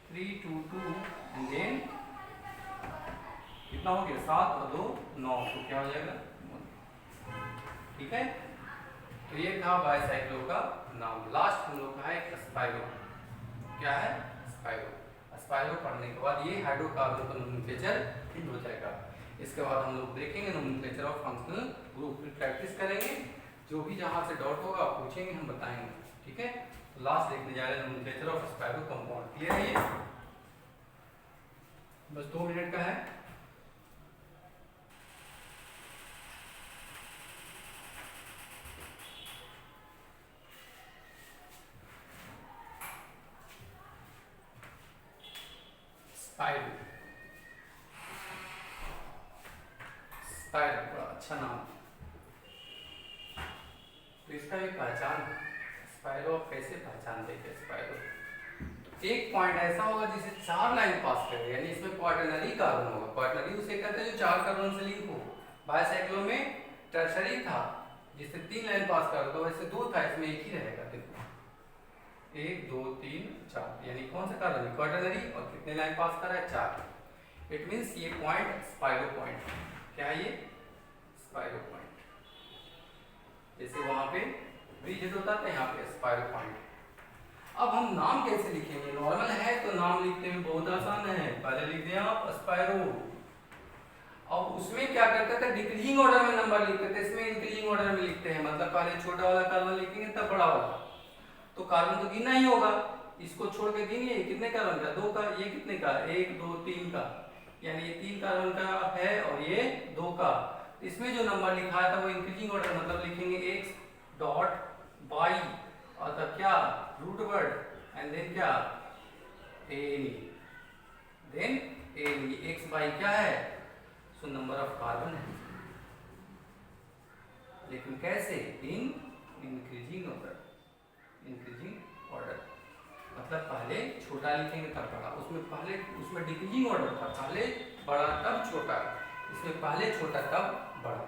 3 2 2 एंड देन कितना हो गया 7 और 2 9, तो क्या हो जाएगा 1। ठीक है, तो ये था बाईसाइक्लो का नाम। लास्ट हम लोग का है स्पाइरो। क्या है, स्पाइरो। स्पाइरो पढ़ने के बाद ये हाइड्रोकार्बन का नोमेनक्लेचर हिंट हो जाएगा। इसके बाद हम लोग देखेंगे नोमेनक्लेचर ऑफ फंक्शनल ग्रुप, फिर प्रैक्टिस करेंगे, जो भी जहाँ से डाउट होगा पूछेंगे, हम बताएंगे। ठीक है, तो लास्ट देखने जा रहे हैं nomenclature of spiro compound. Clear है ये, बस 2 मिनट का है। स्पाइरो बड़ा अच्छा नाम, तो इसका भी पहचान, स्पाइरो कैसे पहचान देंगे स्पाइरो, तो एक पॉइंट ऐसा होगा जिसे 4 लाइन पास करेगा, यानी इसमें क्वाटरनरी कार्बन होगा। क्वाटरनरी उसे कहते हैं जो 4 कार्बन से लिंक हो। बाईसाइक्लो में टर्शरी था जिससे 3 लाइन पास कर दो, वैसे 2 था, इसमें एक ही रहेगा। देखो 1 2 3 4, यानी कौन सा कार्बन, क्वाटरनरी, और कितने लाइन पास कर रहा है 4। इट मींस ये पॉइंट स्पाइरो पॉइंट। क्या है ये, स्पाइरो पॉइंट। जैसे वहां पे ब्रिज हिट होता था, यहाँ पे स्पाइरो पॉइंट। अब हम नाम कैसे लिखेंगे, नॉर्मल है तो नाम लिखने में बहुत आसान है, पहले लिख दिया आप स्पाइरो। अब उसमें क्या करते थे, डिक्रीजिंग ऑर्डर में नंबर लिखते थे, इसमें इंक्रीजिंग ऑर्डर में लिखते हैं, मतलब पहले छोटा वाला कार्बन लिखेंगे तब बड़ा वाला, तो कार्बन तो गिनना ही होगा, इसको छोड़ के गिनिए कितने कार्बन का, 2 का, ये कितने का, 1 2 3 का, यानी ये 3 कार्बन का है और ये 2 का। इसमें जो नंबर लिखा था वो इंक्रीजिंग ऑर्डर, मतलब लिखेंगे x डॉट बाई और तब क्या रूट वर्ड एंड देन क्या देन x बाई क्या है, सो नंबर ऑफ कार्बन है, लेकिन कैसे, in increasing order. Increasing order मतलब पहले छोटा लिखेंगे तब बड़ा, उसमें डिक्रीजिंग ऑर्डर था, पहले बड़ा तब छोटा, इसमें पहले छोटा तब बड़ा।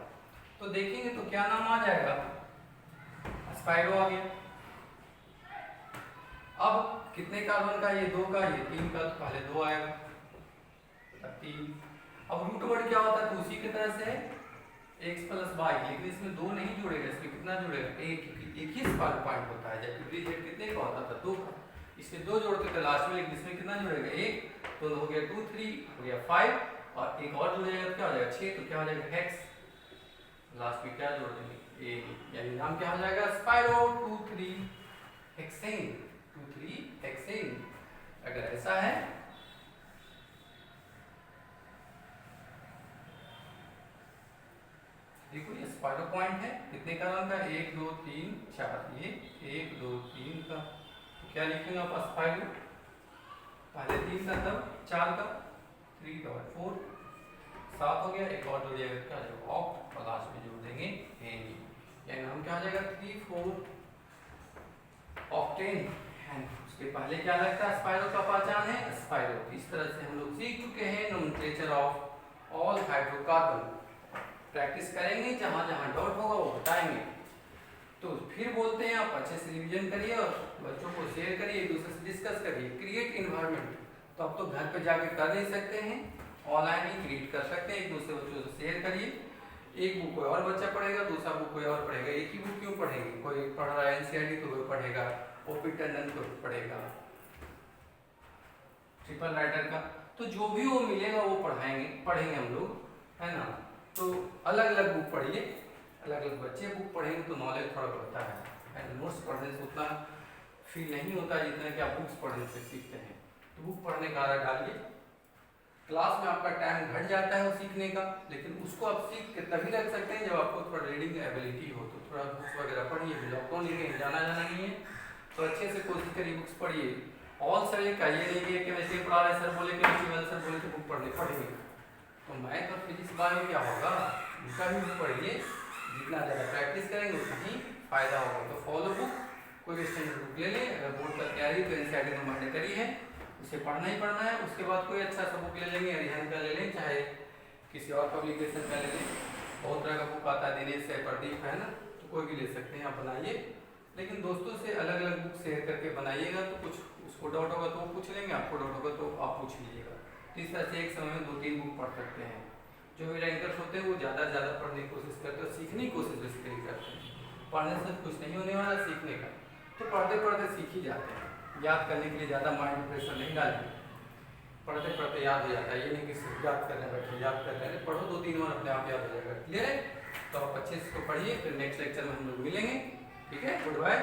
तो देखेंगे तो क्या नाम आ जाएगा, स्पाइरो आ गया। अब कितने कार्बन का, ये 2 का, ये 3 का, तो पहले 2 आएगा, तब 3। अब रूट वर्ड क्या होता है, तो उसी की तरह से x प्लस वाई, लेकिन इसमें 2 नहीं जुड़ेगा, इसमें कितना जुड़ेगा, एक ही स्पाइरो पॉइंट होता है, जबकि ब्रिज हेड कितने का होता था, 2 का, इसमें 2 जोड़ते थे लास्ट में, लेकिन इसमें कितना जुड़ेगा, 1, तो हो गया 2 3 हो गया 5, और एक और जुड़ जाएगा तो क्या हो जाएगा 6, तो क्या हो जाएगा हेक्स, लास्ट में क्या जोड़ देंगे ए, यानी नाम क्या हो जाएगा, स्पाइरो 2 3 हेक्सेन, 2 3 हेक्सेन। अगर ऐसा है देखो, ये स्पाइरो पॉइंट है, कितने कार्बन का, 1 2 3 4, ये 1 2 3 का, तो क्या लिखेंगे आप स्पाइरो, पहले 3 का तब 4 का, 3 डॉट 4 7 हो गया, एक और जोड़ जाएगा क्या जो ऑक्ट, और लास्ट में जोड़ देंगे एन, यानी नाम क्या हो जाएगा 3 4 ऑक्टेन। उसके पहले क्या लगता है, स्पाइरो का पहचान है स्पाइरो। इस तरह से हम लोग सीख चुके हैं nomenclature of all hydrocarbon. Practice करेंगे, जहां जहां डाउट होगा वो बताएंगे। तो फिर बोलते हैं आप अच्छे से रिवीजन करिए और बच्चों को शेयर करिए, एक दूसरे से डिस्कस करिए। क्रिएट इन्वायरमेंट, तो अब तो घर पे जाके कर नहीं सकते हैं, ऑनलाइन ही क्रिएट कर सकते हैं, एक दूसरे बच्चों से शेयर करिए। एक बुक कोई और बच्चा पढ़ेगा, दूसरा बुक कोई और पढ़ेगा। एक ही बुक क्यों पढ़ेंगे, कोई पढ़ रहा है एनसीईआरटी तो कोई पढ़ेगा ओपी टंडन को पढ़ेगा ट्रिपल राइटर का। तो जो भी वो मिलेगा वो पढ़ेंगे हम लोग, है ना। तो अलग अलग बुक पढ़िए, अलग अलग बच्चे बुक पढ़ेंगे तो नॉलेज थोड़ा बढ़ता है। नोट्स पढ़ने से उतना फील नहीं होता जितना कि आप बुक्स पढ़ने से सीखते हैं। तो बुक पढ़ने का आदत डालिए। क्लास में आपका टाइम घट जाता है वो सीखने का, लेकिन उसको आप सीख के तभी रख सकते हैं जब आपको थोड़ा रीडिंग एबिलिटी हो। तो थोड़ा बुक्स वगैरह पढ़िए, लॉकडाउन लेके जाना नहीं है तो अच्छे से कोशिश करिए बुक्स पढ़िए। ऑल सर ये कहिए नहीं कि केमिस्ट्री पढ़ा रहे सर बोले केमिस्ट्री वाले सर बोले तो बुक पढ़ेंगे तो मैथ और फिजिक्स बायो क्या होगा, उनका भी बुक पढ़िए। जितना ज़्यादा प्रैक्टिस करेंगे उतना ही फायदा होगा। तो फॉलो बुक, कोई भी स्टैंडर्ड बुक ले लें। अगर बोर्ड का तैयारी तो एनसीईआरटी तो मैंडेटरी है, उसे पढ़ना ही पढ़ना है। उसके बाद कोई अच्छा सा बुक ले लेंगे, हरियाणा का ले लें, चाहे किसी और पब्लिकेशन का ले लें। बहुत तरह का बुक आता है, दिनेश है, प्रदीप है ना, तो कोई भी ले सकते हैं, आप बनाइए। लेकिन दोस्तों से अलग अलग बुक शेयर करके बनाइएगा तो कुछ उसको डाउट होगा तो वो पूछ लेंगे, आपको डाउट होगा तो आप पूछ लीजिएगा। तो इस तरह से एक समय में 2-3 बुक पढ़ सकते हैं। जो भी रैंकर्स होते हैं वो ज़्यादा से ज़्यादा पढ़ने की कोशिश करते हैं और सीखने की कोशिश बेसिकली करते हैं। पढ़ने से कुछ नहीं होने वाला, सीखने का तो पढ़ते पढ़ते सीख ही जाते हैं। याद करने के लिए ज़्यादा माइंड प्रेशर नहीं डालेंगे, पढ़ते पढ़ते याद हो जाता है। ये नहीं कि सिर्फ याद करने बैठे, याद कर रहे हैं, पढ़ो 2-3 बार अपने आप याद हो जाएगा। क्लियर है? तो आप अच्छे से इसको पढ़िए, फिर नेक्स्ट लेक्चर में हम लोग मिलेंगे। ठीक है, गुड बाय।